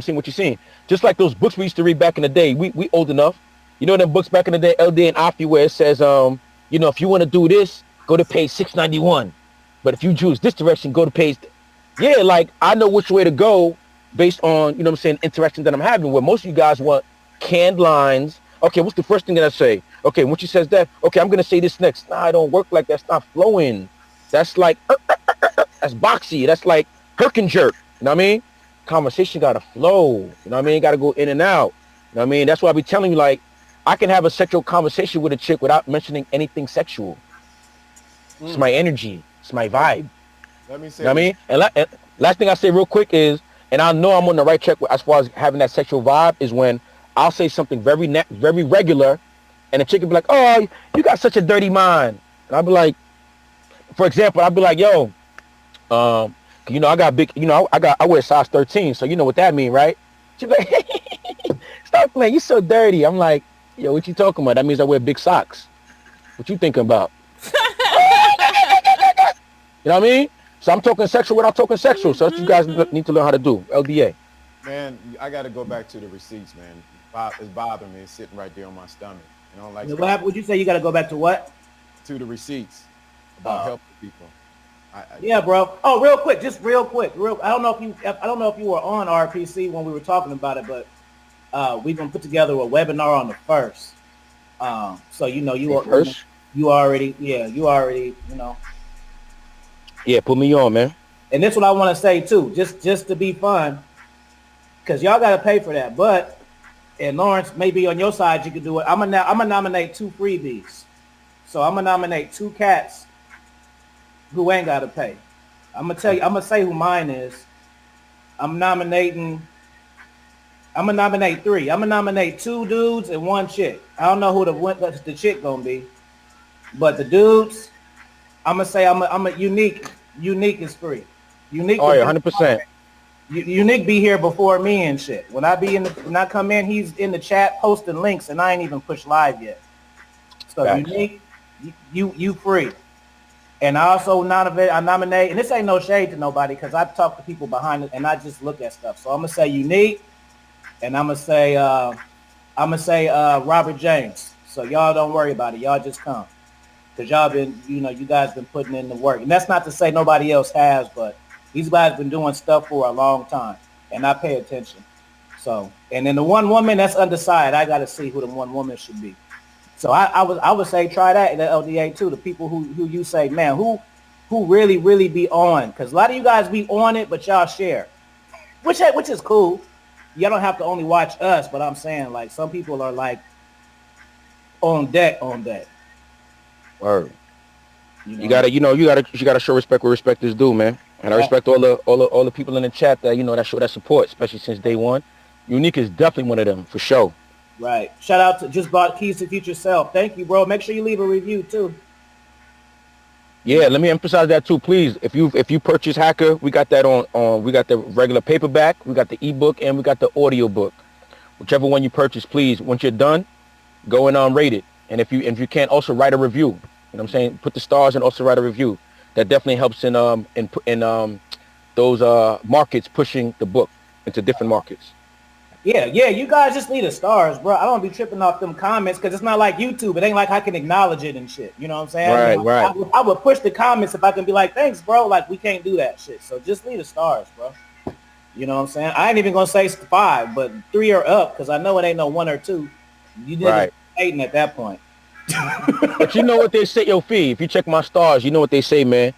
seeing what you're seeing. Just like those books we used to read back in the day. We old enough. You know them books back in the day, LD and Afi, where it says, you know, if you want to do this, go to page 691. But if you choose this direction, go to page... Yeah, like, I know which way to go based on, you know what I'm saying, interactions that I'm having, where most of you guys want canned lines. Okay, what's the first thing that I say? Okay, when she says that, okay, I'm going to say this next. Nah, I don't work like that. It's not flowing. That's like, that's boxy. That's like herk and jerk. You know what I mean? Conversation got to flow. You know what I mean? Got to go in and out. You know what I mean? That's why I be telling you, like, I can have a sexual conversation with a chick without mentioning anything sexual. It's my energy. It's my vibe. Let me say, you know what I mean? And last thing I say real quick is, and I know I'm on the right track as far as having that sexual vibe, is when I'll say something very regular, and the chick will be like, oh, you got such a dirty mind. And I'll be like, for example, I'll be like, yo, you know, I got big, you know, I wear size 13, so you know what that mean, right? She'll be like, stop playing, you so dirty. I'm like, yo, what you talking about? That means I wear big socks. What you thinking about? You know what I mean? So I'm talking sexual without talking sexual. So that's what you guys need to learn how to do. LDA. man, I got to go back to the receipts, man. It's bothering me. It's sitting right there on my stomach. You know, like, what would you say? You got to go back to what? To the receipts about helping people. Yeah, bro. Oh, real quick. I don't know if you were on RPC when we were talking about it, but we're gonna put together a webinar on the 1st. So you know you already, you know. Yeah, put me on, man. And this is what I want to say too, just to be fun, because y'all got to pay for that. But, and Lawrence, maybe on your side you could do it. I'm gonna nominate 2 freebies. So I'm gonna nominate 2 cats who ain't got to pay. I'm gonna say who mine is. I'm gonna nominate 3. I'm gonna nominate 2 dudes and 1 chick. I don't know who the chick gonna be, but the dudes, I'm gonna say I'm a unique. Unique is free. Unique. Oh yeah, 100%. Unique be here before me and shit. When I come in, he's in the chat posting links, and I ain't even pushed live yet. So gotcha. Unique, you free. And I also nominate, and this ain't no shade to nobody, because I talk to people behind it and I just look at stuff. So I'm gonna say Unique, and I'm gonna say Robert James. So y'all don't worry about it. Y'all just come. Because y'all been, you know, you guys been putting in the work. And that's not to say nobody else has, but these guys been doing stuff for a long time. And I pay attention. So, and then the one woman that's undecided, I got to see who the one woman should be. So I would say try that in the LDA too. The people who you say, man, who really be on, because a lot of you guys be on it, but y'all share, which is cool. Y'all don't have to only watch us, but I'm saying like some people are like on deck. Word. You gotta show respect where respect is due, man. And I respect all the people in the chat that that show that support, especially since day one. Unique is definitely one of them for sure. Right. Shout out to Just Bought Keys to Future Self. Thank you, bro. Make sure you leave a review too. Yeah, let me emphasize that too, please. If you purchase Hacker, we got that on we got the regular paperback, we got the ebook, and we got the audio book. Whichever one you purchase, please, once you're done, go and rate it. And if you can, also write a review. You know what I'm saying? Put the stars and also write a review. That definitely helps in those markets pushing the book into different markets. Yeah, you guys just need the stars, bro. I don't be tripping off them comments because it's not like YouTube. It ain't like I can acknowledge it and shit. You know what I'm saying? Right. I would push the comments if I can be like, thanks, bro. Like, we can't do that shit. So just leave the stars, bro. You know what I'm saying? I ain't even going to say 5, but 3 are up because I know it ain't no 1 or 2. You did hating at that point. But you know what they say, yo, Fee, if you check my stars, you know what they say, man.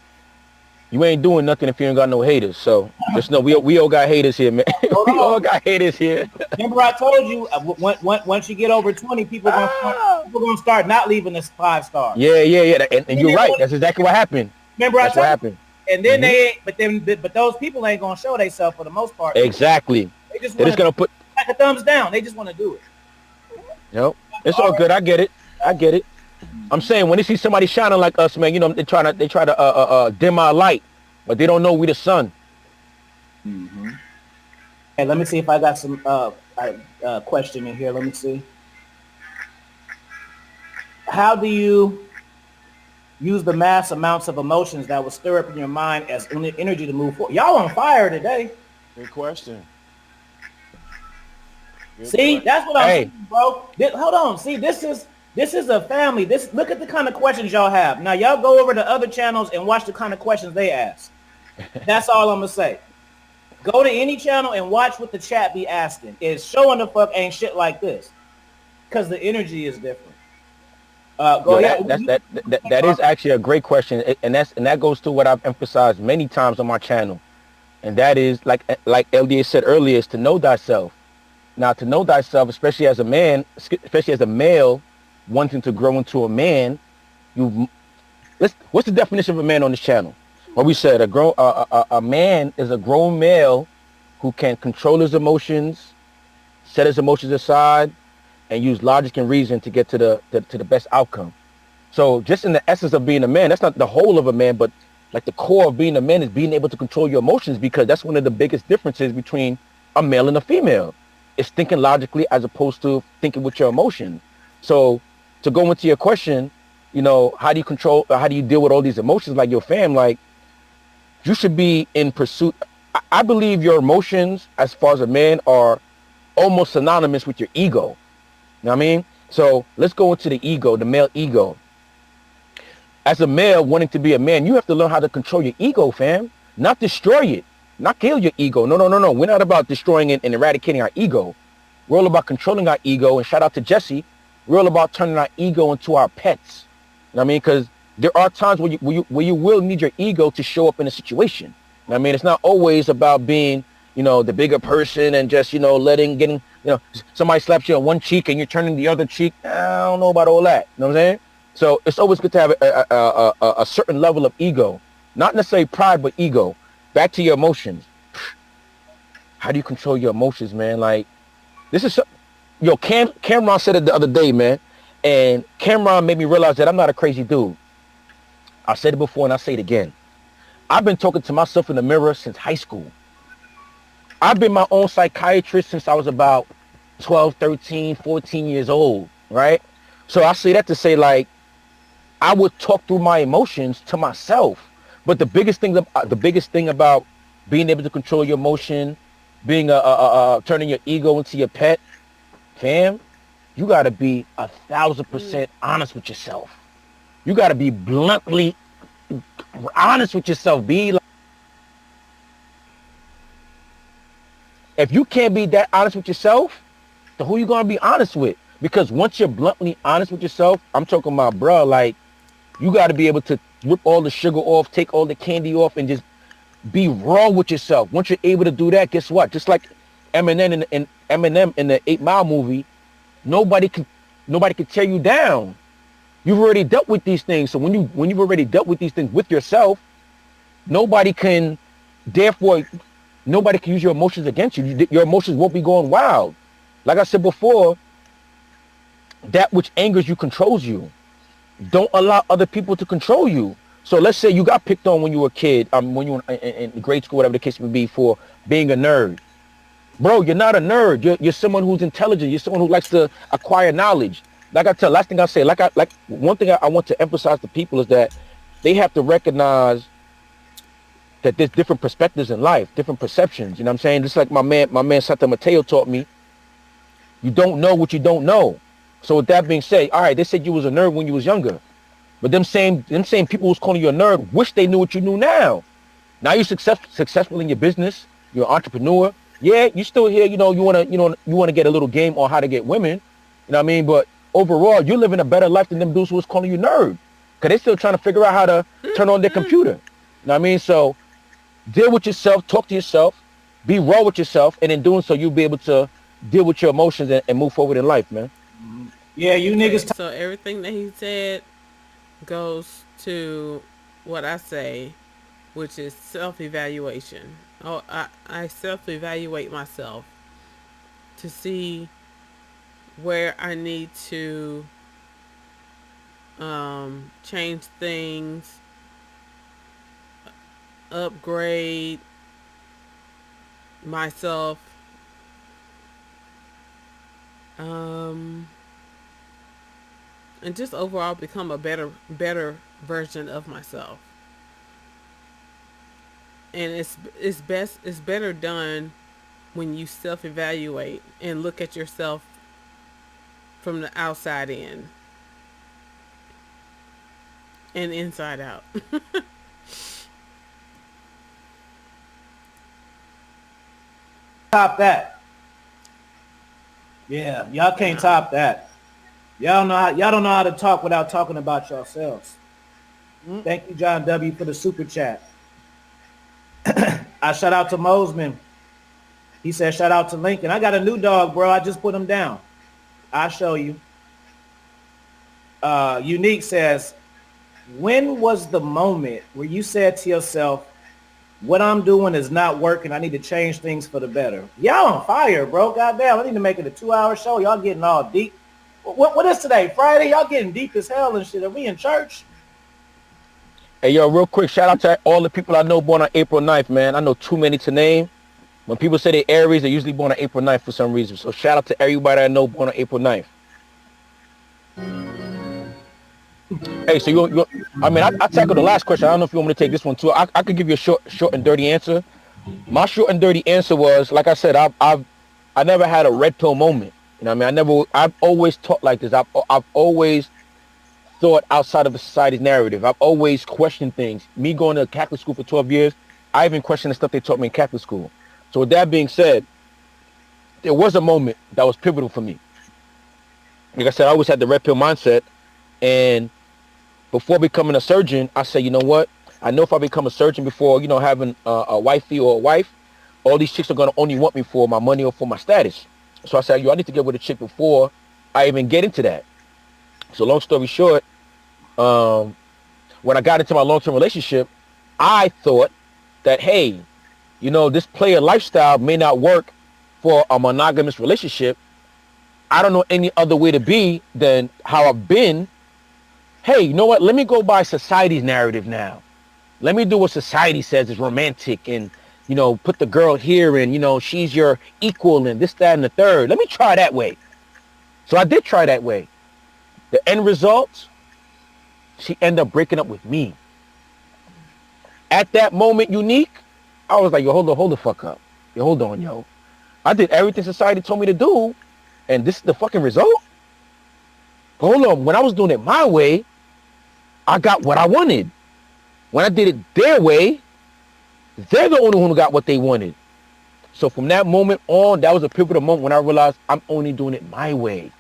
You ain't doing nothing if you ain't got no haters. So just know we all got haters here, man. We all got haters here. Remember I told you once you get over 20, people gonna start not leaving us 5 stars. Yeah. And you're right. That's exactly what happened. Remember that's what happened. And then but those people ain't gonna show themselves for the most part. Exactly. They're just gonna put like a thumbs down. They just want to do it. Yep. It's all good. I get it. I'm saying when they see somebody shining like us, man, they try to dim our light, but they don't know we the sun. Mm-hmm. Hey, let me see if I got some question in here. Let me see. How do you use the mass amounts of emotions that will stir up in your mind as energy to move forward? Y'all on fire today. Good question. See, that's what I'm saying, bro. Hold on. See, this is a family. Look at the kind of questions y'all have. Now, y'all go over to other channels and watch the kind of questions they ask. That's all I'm going to say. Go to any channel and watch what the chat be asking. It's showing the fuck ain't shit like this. Because the energy is different. Go ahead. That is actually a great question. And that goes to what I've emphasized many times on my channel. And that is, like LDA said earlier, is to know thyself. Now, to know thyself, especially as a man, especially as a male, wanting to grow into a man, what's the definition of a man on this channel? Well, we said a man is a grown male who can control his emotions, set his emotions aside, and use logic and reason to get to the best outcome. So just in the essence of being a man, that's not the whole of a man, but like the core of being a man is being able to control your emotions, because that's one of the biggest differences between a male and a female. It's thinking logically as opposed to thinking with your emotions. So to go into your question, how do you deal with all these emotions like your fam? Like, you should be in pursuit. I believe your emotions as far as a man are almost synonymous with your ego. You know what I mean? So let's go into the ego, the male ego. As a male wanting to be a man, you have to learn how to control your ego, fam. Not destroy it. Not kill your ego. No. We're not about destroying it and eradicating our ego. We're all about controlling our ego. And shout out to Jesse. We're all about turning our ego into our pets. You know what I mean? Because there are times where you will need your ego to show up in a situation. You know what I mean? It's not always about being, the bigger person and just, getting, somebody slaps you on one cheek and you're turning the other cheek. I don't know about all that. You know what I'm saying? So it's always good to have a certain level of ego. Not necessarily pride, but ego. Back to your emotions. How do you control your emotions, man? Like, this is Cameron said it the other day, man. And Cameron made me realize that I'm not a crazy dude. I said it before and I say it again. I've been talking to myself in the mirror since high school. I've been my own psychiatrist since I was about 12, 13, 14 years old, right? So I say that to say, like, I would talk through my emotions to myself. But the biggest thing about being able to control your emotion, being turning your ego into your pet, fam, you got to be 1,000% honest with yourself. You got to be bluntly honest with yourself. Be like, If you can't be that honest with yourself, then who you gonna be honest with? Because once you're bluntly honest with yourself, I'm talking about, bro, like, you got to be able to rip all the sugar off, take all the candy off, and just be raw with yourself. Once you're able to do that, guess what? Just like Eminem in the 8 Mile movie, nobody can tear you down. You've already dealt with these things. So when you've already dealt with these things with yourself, nobody can use your emotions against you. Your emotions won't be going wild. Like I said before, that which angers you controls you. Don't allow other people to control you. So let's say you got picked on when you were a kid, when you were in grade school, whatever the case may be, for being a nerd. Bro, you're not a nerd. You're someone who's intelligent. You're someone who likes to acquire knowledge. Like I tell, last thing I say, one thing I want to emphasize to people is that they have to recognize that there's different perspectives in life, different perceptions. You know what I'm saying? Just like my man Santa Mateo taught me, you don't know what you don't know. So with that being said, all right, they said you was a nerd when you was younger, but them same people who's calling you a nerd wish they knew what you knew now. Now you're successful in your business. You're an entrepreneur. Yeah, you still here. You want to get a little game on how to get women. You know what I mean? But overall, you're living a better life than them dudes who was calling you nerd, because they still trying to figure out how to turn on their computer. You know what I mean? So deal with yourself, talk to yourself, be raw with yourself, and in doing so, you'll be able to deal with your emotions and move forward in life, man. Yeah, you niggas. So everything that he said goes to what I say, which is self-evaluation. Oh, I self-evaluate myself to see where I need to change things, upgrade myself, and just overall become a better version of myself. And it's better done when you self-evaluate and look at yourself from the outside in and inside out. Top that. Yeah, y'all can't top that. Y'all don't know how to talk without talking about yourselves. Thank you, John W., for the super chat. I shout out to Mosman. He said shout out to Lincoln. I got a new dog, bro. I just put him down. I'll show you. Unique says, when was the moment where you said to yourself, what I'm doing is not working. I need to change things for the better? Y'all on fire, bro. Goddamn, I need to make it a 2-hour show. Y'all getting all deep. What is today? Friday? Y'all getting deep as hell and shit. Are we in church? Hey, yo, real quick, shout out to all the people I know born on April 9th, man. I know too many to name. When people say they Aries, they're usually born on April 9th for some reason. So shout out to everybody I know born on April 9th. Hey, so I tackled the last question. I don't know if you want me to take this one too. I could give you a short and dirty answer. My short and dirty answer was, like I said, I never had a red pill moment. You know what I mean? I've always taught like this. I've always thought outside of the society's narrative. I've always questioned things. Me going to Catholic school for 12 years, I even questioned the stuff they taught me in Catholic school. So with that being said, there was a moment that was pivotal for me. Like I said, I always had the red pill mindset. And before becoming a surgeon, I said, you know what? I know if I become a surgeon before, having a wifey or a wife, all these chicks are going to only want me for my money or for my status. So I said, I need to get with a chick before I even get into that. So long story short, when I got into my long-term relationship, I thought that, hey, this player lifestyle may not work for a monogamous relationship. I don't know any other way to be than how I've been. Hey, you know what? Let me go by society's narrative now. Let me do what society says is romantic and, put the girl here and, she's your equal and this, that, and the third. Let me try that way. So I did try that way. The end result, she ended up breaking up with me. At that moment, Unique, I was like, yo, hold the fuck up. Yo, hold on, yo. I did everything society told me to do, and this is the fucking result? Hold on, when I was doing it my way, I got what I wanted. When I did it their way, they're the only one who got what they wanted. So from that moment on, that was a pivotal moment when I realized I'm only doing it my way.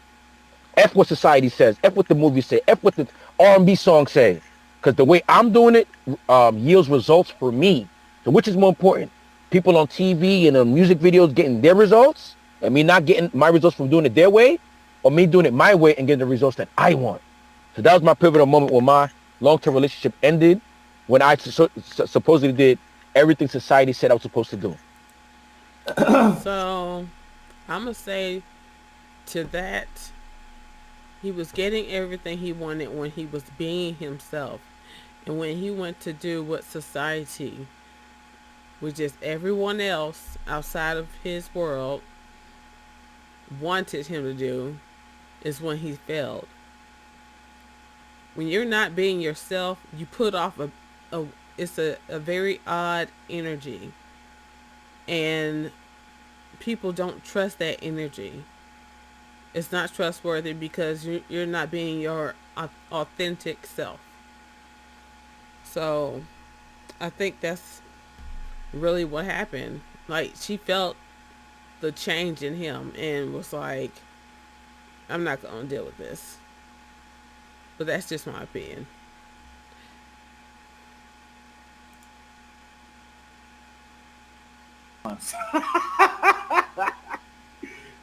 F what society says, F what the movies say, F what the R&B songs say. Because the way I'm doing it yields results for me. So which is more important? People on TV and music videos getting their results and me not getting my results from doing it their way, or me doing it my way and getting the results that I want. So that was my pivotal moment when my long-term relationship ended, when I supposedly did everything society said I was supposed to do. So I'm going to say to that, he was getting everything he wanted when he was being himself. And when he went to do what society, which is everyone else outside of his world, wanted him to do, is when he failed. When you're not being yourself, you put off it's a very odd energy. And people don't trust that energy. It's not trustworthy because you're not being your authentic self. So I think that's really what happened. Like, she felt the change in him and was like, I'm not going to deal with this. But that's just my opinion.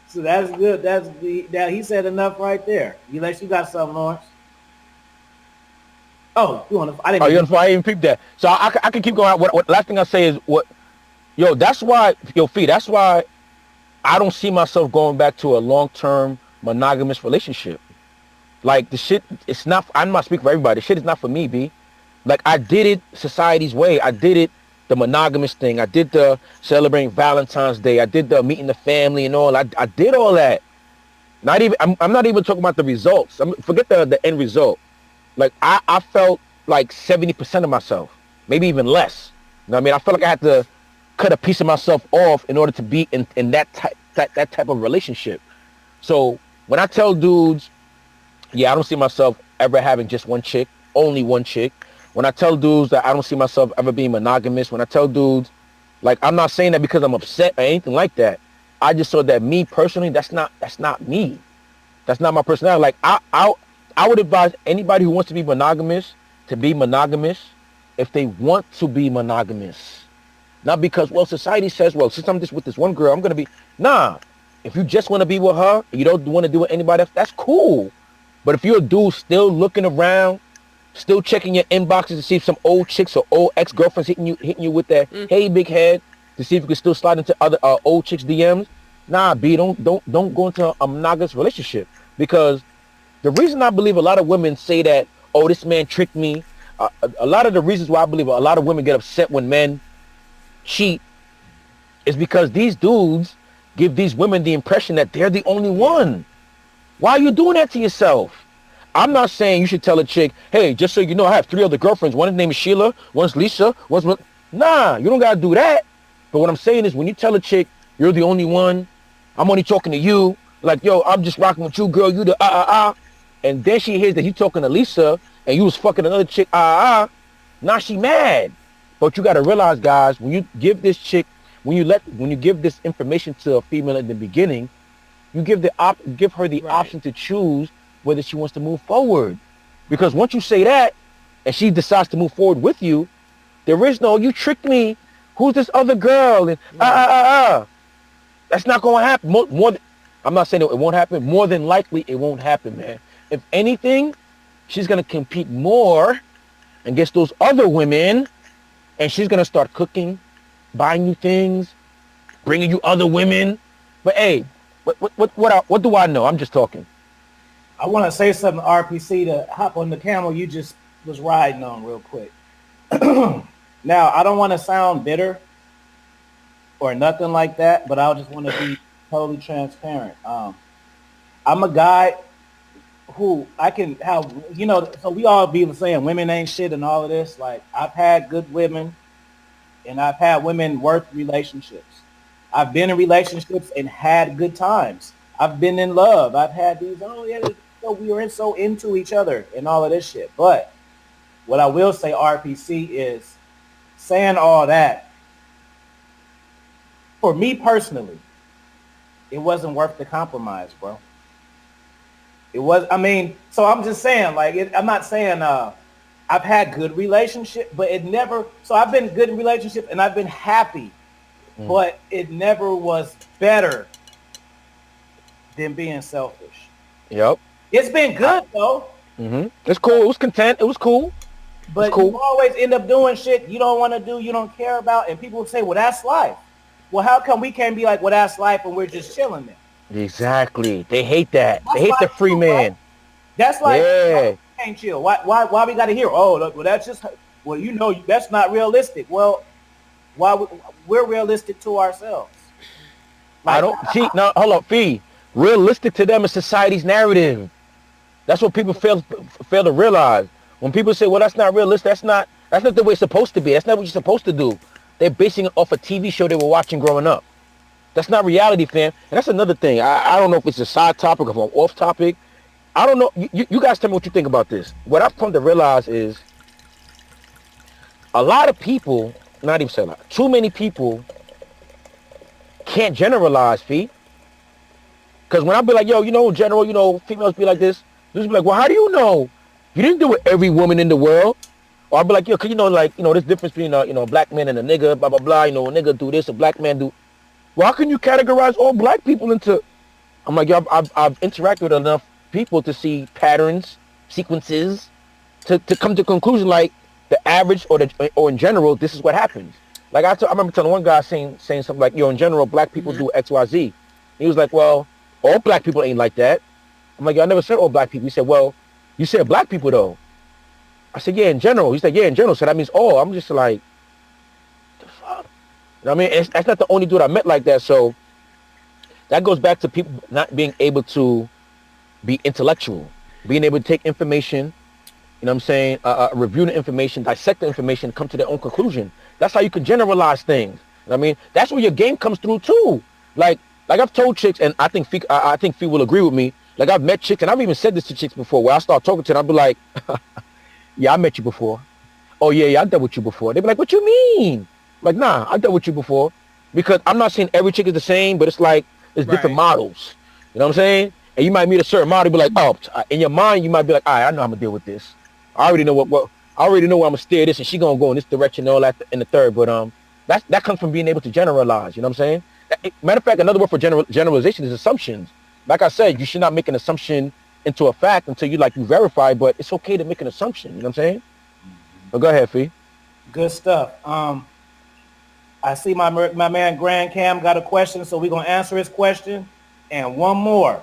So that's good. Now he said enough right there. You got something, Lawrence? Oh, you want to? I didn't peep that. So I can keep going. What last thing I say is that's why, Fee, that's why I don't see myself going back to a long-term monogamous relationship. Like, the shit, it's not, I'm not speaking for everybody. The shit is not for me, B. Like, I did it society's way. I did it the monogamous thing. I did the celebrating Valentine's Day. I did the meeting the family and all. I did all that. I'm not even talking about the results. Forget the end result. Like, I felt like 70% of myself, maybe even less. You know what I mean? I felt like I had to cut a piece of myself off in order to be in that type of relationship. So when I tell dudes, yeah, I don't see myself ever having just one chick, only one chick. When I tell dudes that I don't see myself ever being monogamous, when I tell dudes, like, I'm not saying that because I'm upset or anything like that. I just saw that me personally, that's not me. That's not my personality. Like, I would advise anybody who wants to be monogamous if they want to be monogamous. Not because, well, society says, well, since I'm just with this one girl, I'm going to be, nah. If you just want to be with her, and you don't want to do with anybody else, that's cool. But if you're a dude still looking around, still checking your inboxes to see if some old chicks or old ex-girlfriends hitting you with that, hey, big head, to see if you can still slide into other old chicks' DMs, nah, B, don't go into a monogamous relationship. Because the reason I believe a lot of women say that, oh, this man tricked me, a lot of the reasons why I believe a lot of women get upset when men cheat is because these dudes give these women the impression that they're the only one. Why are you doing that to yourself? I'm not saying you should tell a chick, hey, just so you know, I have 3 other girlfriends. One's name is Sheila, one's Lisa, nah, you don't gotta do that. But what I'm saying is when you tell a chick, you're the only one, I'm only talking to you, like, yo, I'm just rocking with you, girl, you the and then she hears that you talking to Lisa and you was fucking another chick, now she mad. But you gotta realize, guys, when you give this chick, when you give this information to a female in the beginning, you give her the option to choose whether she wants to move forward. Because once you say that and she decides to move forward with you, there is no, you tricked me, who's this other girl, and that's not going to happen. I'm not saying it won't happen. More than likely it won't happen, man. If anything, she's going to compete more against those other women, and she's going to start cooking, buying you things, bringing you other women. But hey, what do I know? I'm just talking. I want to say something, RPC, to hop on the camel you just was riding on real quick. Now, I don't want to sound bitter or nothing like that, but I just want to be totally transparent. I'm a guy who I can have, so we all be saying women ain't shit and all of this. Like, I've had good women and I've had women worth relationships. I've been in relationships and had good times. I've been in love. I've had these, we were so into each other and all of this shit. But what I will say, RPC, is saying all that. for me personally, it wasn't worth the compromise, bro. It was, I mean, so I'm just saying, like, I'm not saying I've had good relationship, but it never, so I've been good in relationship and I've been happy, but it never was better than being selfish. Yep. It's been good though. It's cool. It was content. It was cool. But cool. You always end up doing shit you don't want to do, you don't care about, and people say, well, that's life. Well, how come we can't be like, well, that's life, and we're just chilling there? Exactly. They hate that. That's they hate the free man. Right? That's like, yeah. We can't chill. Why we got to hear? Oh, look, well, that's just, well, you know, that's not realistic. Well, we're realistic to ourselves. Like, I don't see. No, hold up, Fee. Realistic to them is society's narrative. That's what people fail to realize. When people say, well, that's not realistic, that's not the way it's supposed to be. That's not what you're supposed to do. They're basing it off a TV show they were watching growing up. That's not reality, fam. And that's another thing. I don't know if it's a side topic or if I'm off topic. I don't know. You guys tell me what you think about this. What I've come to realize is a lot of people, not even say a lot, too many people can't generalize, Fee. Because when I be like, yo, you know, in general, you know, females be like this. Just be like, well, how do you know? You didn't do it every woman in the world. Or I'll be like, yo, cause you know, like, you know, there's difference between, you know, a black man and a nigga, blah, blah, blah. You know, a nigga do this, a black man do. Well, how can you categorize all black people into? I'm like, yo, I've interacted with enough people to see patterns, sequences, to come to a conclusion like the average or in general, this is what happens. Like I remember telling one guy saying something like, yo, in general, black people do X, Y, Z. He was like, well, all black people ain't like that. I'm like, yo, I never said all black people. He said, well, you said black people though. I said, yeah, in general. He said, yeah, in general. So that means all. I'm just like, the fuck? You know what I mean? That's not the only dude I met like that. So that goes back to people not being able to be intellectual, being able to take information, you know what I'm saying, review the information, dissect the information, come to their own conclusion. That's how you can generalize things. You know what I mean? That's where your game comes through too. Like I've told chicks, and I think Fee will agree with me. Like I've met chicks, and I've even said this to chicks before, where I start talking to them, I'll be like, yeah, I met you before. Oh yeah, I dealt with you before. They be like, what you mean? Like, nah, I dealt with you before. Because I'm not saying every chick is the same, but it's like, it's different models. You know what I'm saying? And you might meet a certain model, be like, oh, in your mind, you might be like, all right, I know how I'm gonna deal with this. I already know I already know where I'm gonna steer this, and she gonna go in this direction and all that in the third. But that comes from being able to generalize. You know what I'm saying? Matter of fact, another word for generalization is assumptions. Like I said, you should not make an assumption into a fact until you verify, but it's okay to make an assumption. You know what I'm saying? But go ahead, Fee. Good stuff. I see my man Grand Cam got a question, so we're gonna answer his question and one more.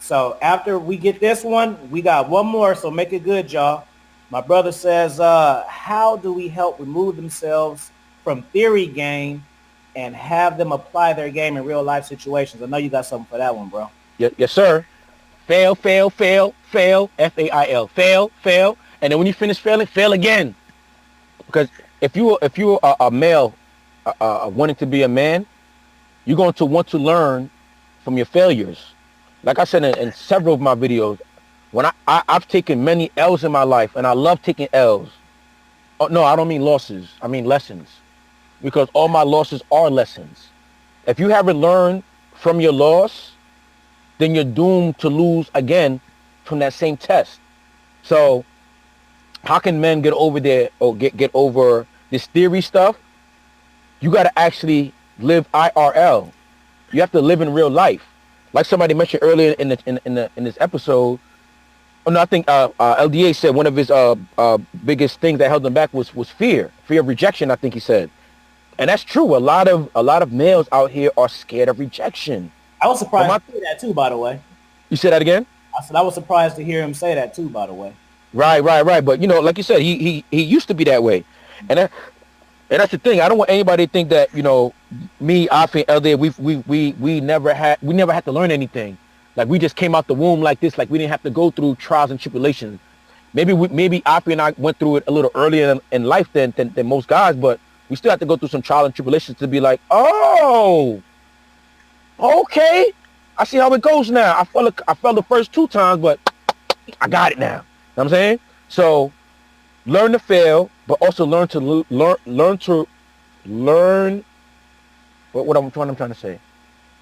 So after we get this one, we got one more, so make it good, y'all. My brother says, how do we help remove themselves from theory game and have them apply their game in real life situations? I know you got something for that one, bro. Yes, sir. Fail, F-A-I-L. Fail. And then when you finish failing, fail again. Because if you're a male wanting to be a man, you're going to want to learn from your failures. Like I said in several of my videos, when I've taken many L's in my life, and I love taking L's. Oh, no, I don't mean losses. I mean lessons. Because all my losses are lessons. If you haven't learned from your loss, then you're doomed to lose again from that same test. So how can men get over there or get over this theory stuff? You got to actually live IRL. You have to live in real life. Like somebody mentioned earlier in this episode. Oh no, I think LDA said one of his biggest things that held him back was fear of rejection. I think he said, and that's true. A lot of males out here are scared of rejection. I was surprised to hear that too, by the way. You said that again? I said I was surprised to hear him say that too, by the way. Right. But you know, like you said, he used to be that way, and that's the thing. I don't want anybody to think that, you know, me, Afi, and LDA, we never had to learn anything. Like we just came out the womb like this. Like we didn't have to go through trials and tribulations. Maybe Afi and I went through it a little earlier in life than most guys, but we still have to go through some trials and tribulations to be like, oh, okay, I see how it goes now. I fell the first 2 times, but I got it now. You know what I'm saying? So learn to fail, but also learn what I'm trying to say.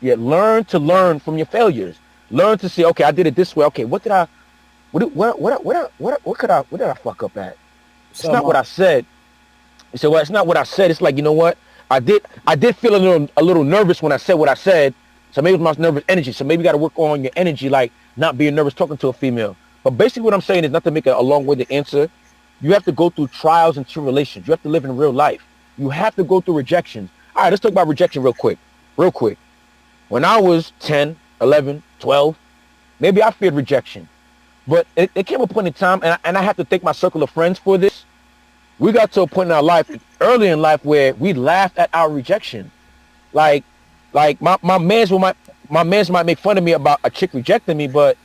Yeah, learn to learn from your failures. Learn to see, okay, I did it this way. Okay, what did I fuck up at? It's not what I said. He said, well, it's not what I said. It's like, you know what? I did feel a little nervous when I said what I said. So maybe it was my nervous energy. So maybe you got to work on your energy, like not being nervous talking to a female. But basically what I'm saying is, not to make a long-winded answer, you have to go through trials and tribulations. You have to live in real life. You have to go through rejections. All right, let's talk about rejection real quick. When I was 10, 11, 12, maybe I feared rejection. But it came a point in time, and I have to thank my circle of friends for this. We got to a point in our life, early in life, where we laughed at our rejection. Like my mans might make fun of me about a chick rejecting me, but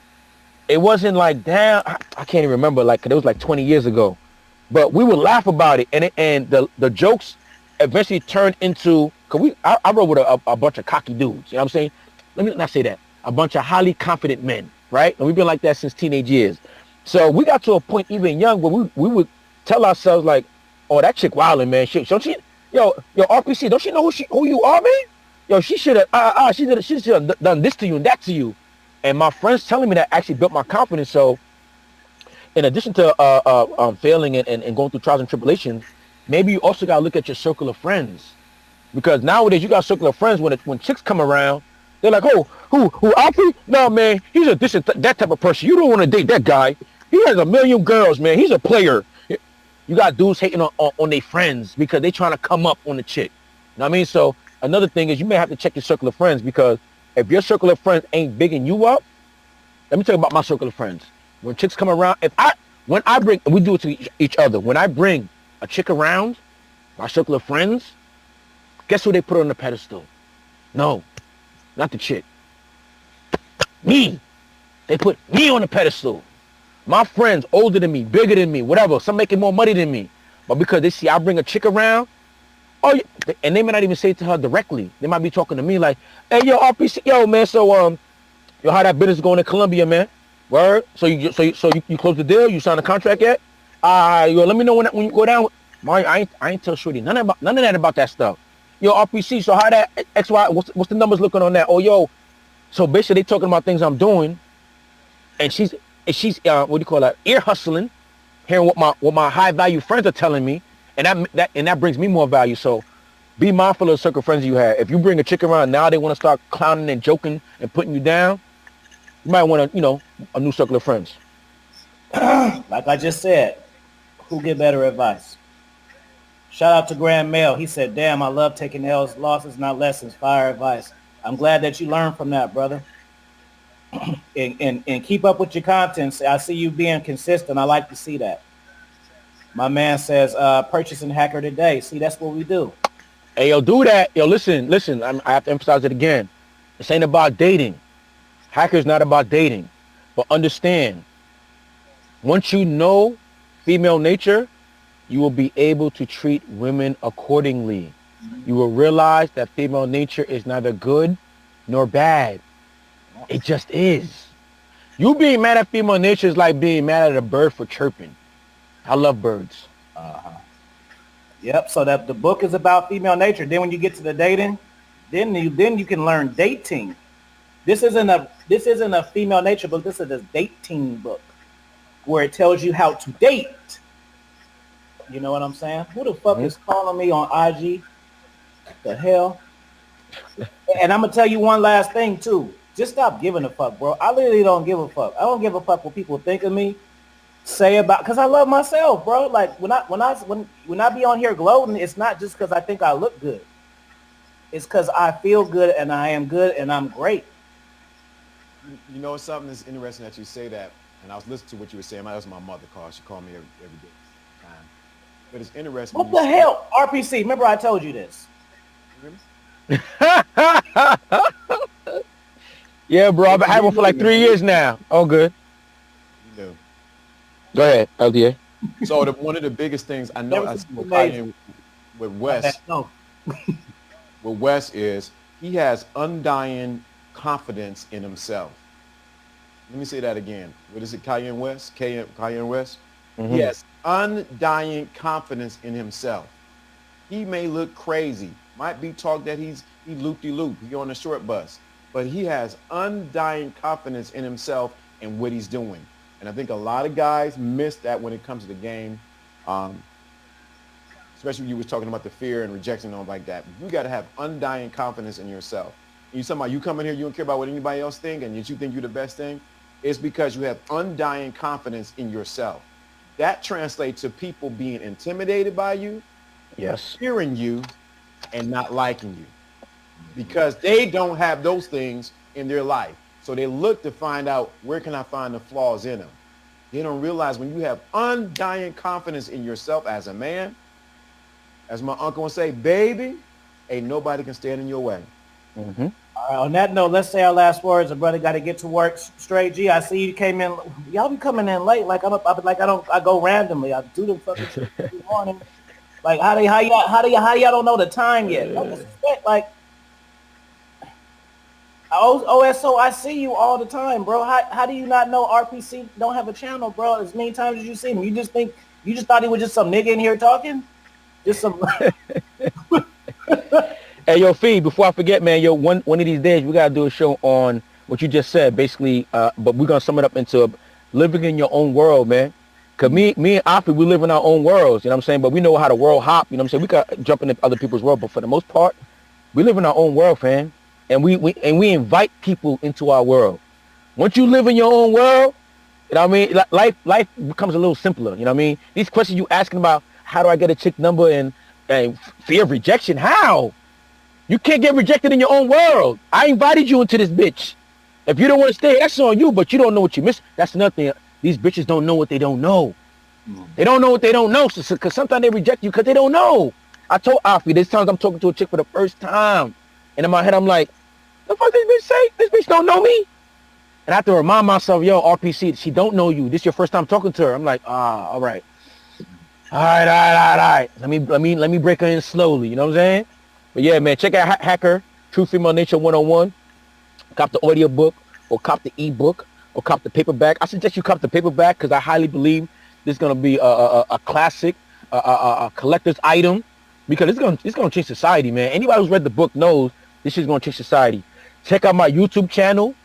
it wasn't like, damn, I can't even remember, like, it was like 20 years ago. But we would laugh about it, and the jokes eventually turned into, cause I rode with a bunch of cocky dudes, you know what I'm saying? Let me not say that. A bunch of highly confident men, right? And we've been like that since teenage years. So we got to a point even young where we would tell ourselves like, oh, that chick wildin', man. Don't she, yo, RPC, don't she know who you are, man? Yo, she should have done this to you and that to you. And my friends telling me that actually built my confidence. So in addition to failing and going through trials and tribulations, maybe you also got to look at your circle of friends. Because nowadays you got a circle of friends when chicks come around, they're like, oh, who Afi? No, man, he's that type of person. You don't want to date that guy. He has a million girls, man. He's a player. You got dudes hating on their friends because they trying to come up on the chick. You know what I mean? So another thing is you may have to check your circle of friends, because if your circle of friends ain't bigging you up, let me tell you about my circle of friends. When chicks come around, we do it to each other. When I bring a chick around, my circle of friends, guess who they put on the pedestal? No, not the chick. Me. They put me on the pedestal. My friends, older than me, bigger than me, whatever, some making more money than me. But because they see I bring a chick around, oh, and they may not even say it to her directly. They might be talking to me like, hey, yo, RPC, yo, man, so, yo, how that business going in Colombia, man? Word? So you closed the deal? You signed a contract yet? Yo, let me know when you go down. Mario, I ain't tell Shorty none of that about that stuff. Yo, RPC, so how that XY, what's the numbers looking on that? Oh, yo, so basically they talking about things I'm doing, and she's what do you call that? Ear hustling, hearing what my high value friends are telling me, and that brings me more value. So be mindful of the circle of friends you have. If you bring a chick around now, they want to start clowning and joking and putting you down, you might want a new circle of friends. Like I just said, who get better advice? Shout out to Grand Mail. He said, damn, I love taking L's, losses, not lessons. Fire advice. I'm glad that you learned from that, brother. and keep up with your content. I see you being consistent. I like to see that. My man says, purchasing hacker today. See, that's what we do. Hey, yo, do that. Yo, listen. I have to emphasize it again. This ain't about dating. Hacker's not about dating. But understand, once you know female nature, you will be able to treat women accordingly. You will realize that female nature is neither good nor bad. It just is. You being mad at female nature is like being mad at a bird for chirping. I love birds. Yep. So that the book is about female nature. Then when you get to the dating, then you can learn dating. This isn't a female nature book. This is a dating book where it tells you how to date. You know what I'm saying? Who the fuck is calling me on IG? The hell? And I'm gonna tell you one last thing too. Just stop giving a fuck, bro. I literally don't give a fuck. I don't give a fuck what people think of me, say about, because I love myself, bro. Like when I be on here gloating, it's not just because I think I look good. It's because I feel good and I am good and I'm great. You know, something that's interesting that you say that, and I was listening to what you were saying. That was my mother call. She called me every day. But it's interesting. What the hell? RPC, remember I told you this. Yeah, bro. I've been having one for like 3 years now. Oh, good. You know. Go ahead, LDA. So one of the biggest things I know I see with Wes, with Wes is he has undying confidence in himself. Let me say that again. What is it, Cayenne West? Cayenne West? Mm-hmm. He has undying confidence in himself. He may look crazy. Might be talk that he's He loop-de-loop. He on the short bus. But he has undying confidence in himself and what he's doing. And I think a lot of guys miss that when it comes to the game. Especially when you was talking about the fear and rejection and all like that. You got to have undying confidence in yourself. And you talking about you come in here, you don't care about what anybody else think, and yet you think you're the best thing. It's because you have undying confidence in yourself. That translates to people being intimidated by you, Yes. fearing you, and not liking you. Because they don't have those things in their life. So they look to find out, where can I find the flaws in them? They don't realize when you have undying confidence in yourself as a man, as my uncle would say, baby, ain't nobody can stand in your way. Mm-hmm. All right, on that note, let's say our last words. A brother got to get to work straight. G, I see you came in. Y'all be coming in late. Like I go randomly. I do the fucking shit every morning. Like how y'all don't know the time yet? No disrespect. Like OSO, I see you all the time, bro. How do you not know RPC don't have a channel, bro? As many times as you see him, you just thought he was just some nigga in here talking, just some. Hey, yo, Fee, before I forget, man, yo, one of these days, we got to do a show on what you just said, basically, but we're going to sum it up into living in your own world, man. Because me and Afi, we live in our own worlds, you know what I'm saying? But we know how the world hop, you know what I'm saying? We got jump into other people's world, but for the most part, we live in our own world, fam. And we invite people into our world. Once you live in your own world, you know what I mean? Life becomes a little simpler, you know what I mean? These questions you asking about, how do I get a chick number and fear of rejection? How? You can't get rejected in your own world. I invited you into this bitch. If you don't want to stay, that's on you, but you don't know what you missed. That's another thing. These bitches don't know what they don't know. They don't know what they don't know, because sometimes they reject you because they don't know. I told Afi, this times I'm talking to a chick for the first time, and in my head I'm like, the fuck this bitch say? This bitch don't know me? And I have to remind myself, yo, RPC, she don't know you. This is your first time talking to her. I'm like, all right. All right. Let me break her in slowly, you know what I'm saying? But yeah, man, check out Hacker, True Female Nature 101. Cop the audio book, or cop the ebook, or cop the paperback. I suggest you cop the paperback because I highly believe this is gonna be a classic, a collector's item, because it's gonna change society, man. Anybody who's read the book knows this shit's gonna change society. Check out my YouTube channel,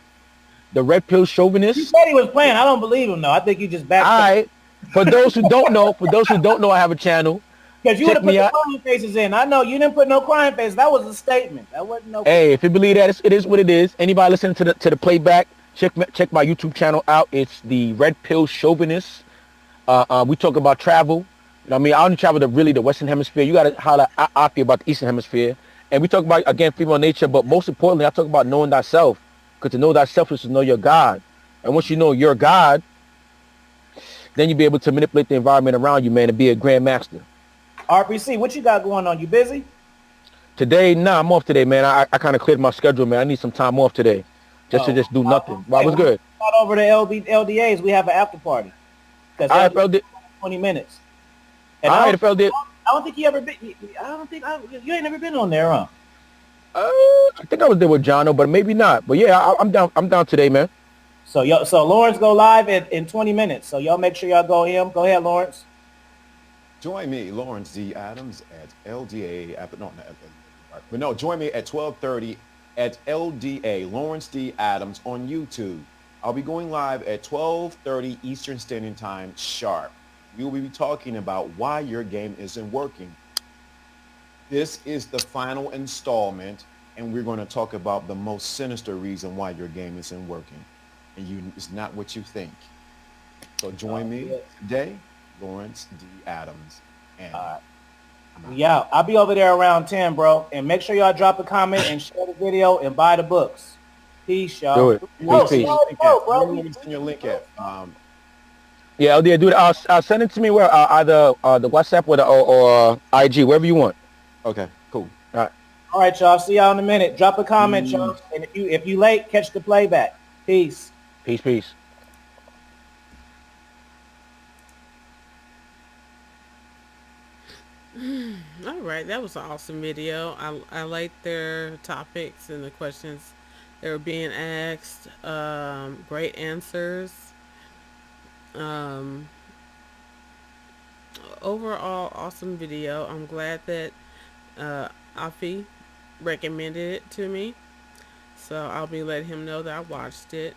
The Red Pill Chauvinist. He said he was playing. I don't believe him though. I think you just backed. All right. For those who don't know, I have a channel. Because you would have put the crying faces in. I know you didn't put no crying faces. That was a statement. That wasn't no. Hey, if you believe that, it is what it is. Anybody listening to the playback, check my YouTube channel out. It's the Red Pill Chauvinist. We talk about travel. You know what I mean? I only travel the Western Hemisphere. You got to holler out there about the Eastern Hemisphere. And we talk about, again, female nature. But most importantly, I talk about knowing thyself. Because to know thyself is to know your God. And once you know your God, then you'll be able to manipulate the environment around you, man, and be a grandmaster. RPC, what you got going on? You busy? Today, nah, I'm off today, man. I kind of cleared my schedule, man. I need some time off today, to just do nothing. But I was good. Not over to LDAs. We have an after party. All right, felt it. 20 minutes. And All right, felt it. I don't think you ever been. I don't think you ain't never been on there, huh? I think I was there with Jono, but maybe not. But yeah, I'm down. I'm down today, man. So Lawrence go live in 20 minutes. So y'all make sure y'all go him. Go ahead, Lawrence. Join me, Lawrence D. Adams, at LDA. Join me at 12:30 at LDA, Lawrence D. Adams on YouTube. I'll be going live at 12:30 Eastern Standard Time sharp. We will be talking about why your game isn't working. This is the final installment, and we're going to talk about the most sinister reason why your game isn't working. And it's not what you think. So join me today, Lawrence D. Adams. And yeah, I'll be over there around 10, bro. And make sure y'all drop a comment and share the video and buy the books. Peace, y'all. Do it. Peace. Where do you send your link at? Yeah, LDA, do it. I'll send it to me where either the WhatsApp or IG, wherever you want. Okay, cool. All right, y'all. See y'all in a minute. Drop a comment, y'all. And if you late, catch the playback. Peace. Peace. All right, that was an awesome video. I like their topics and the questions that were being asked. Great answers. Overall, awesome video. I'm glad that Afi recommended it to me. So I'll be letting him know that I watched it.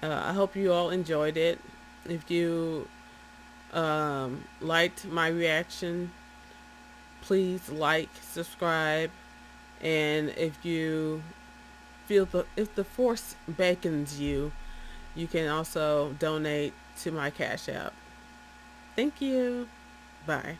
I hope you all enjoyed it. If you liked my reaction, please like, subscribe, and if you feel if the force beckons you, you can also donate to my Cash App. Thank you. Bye.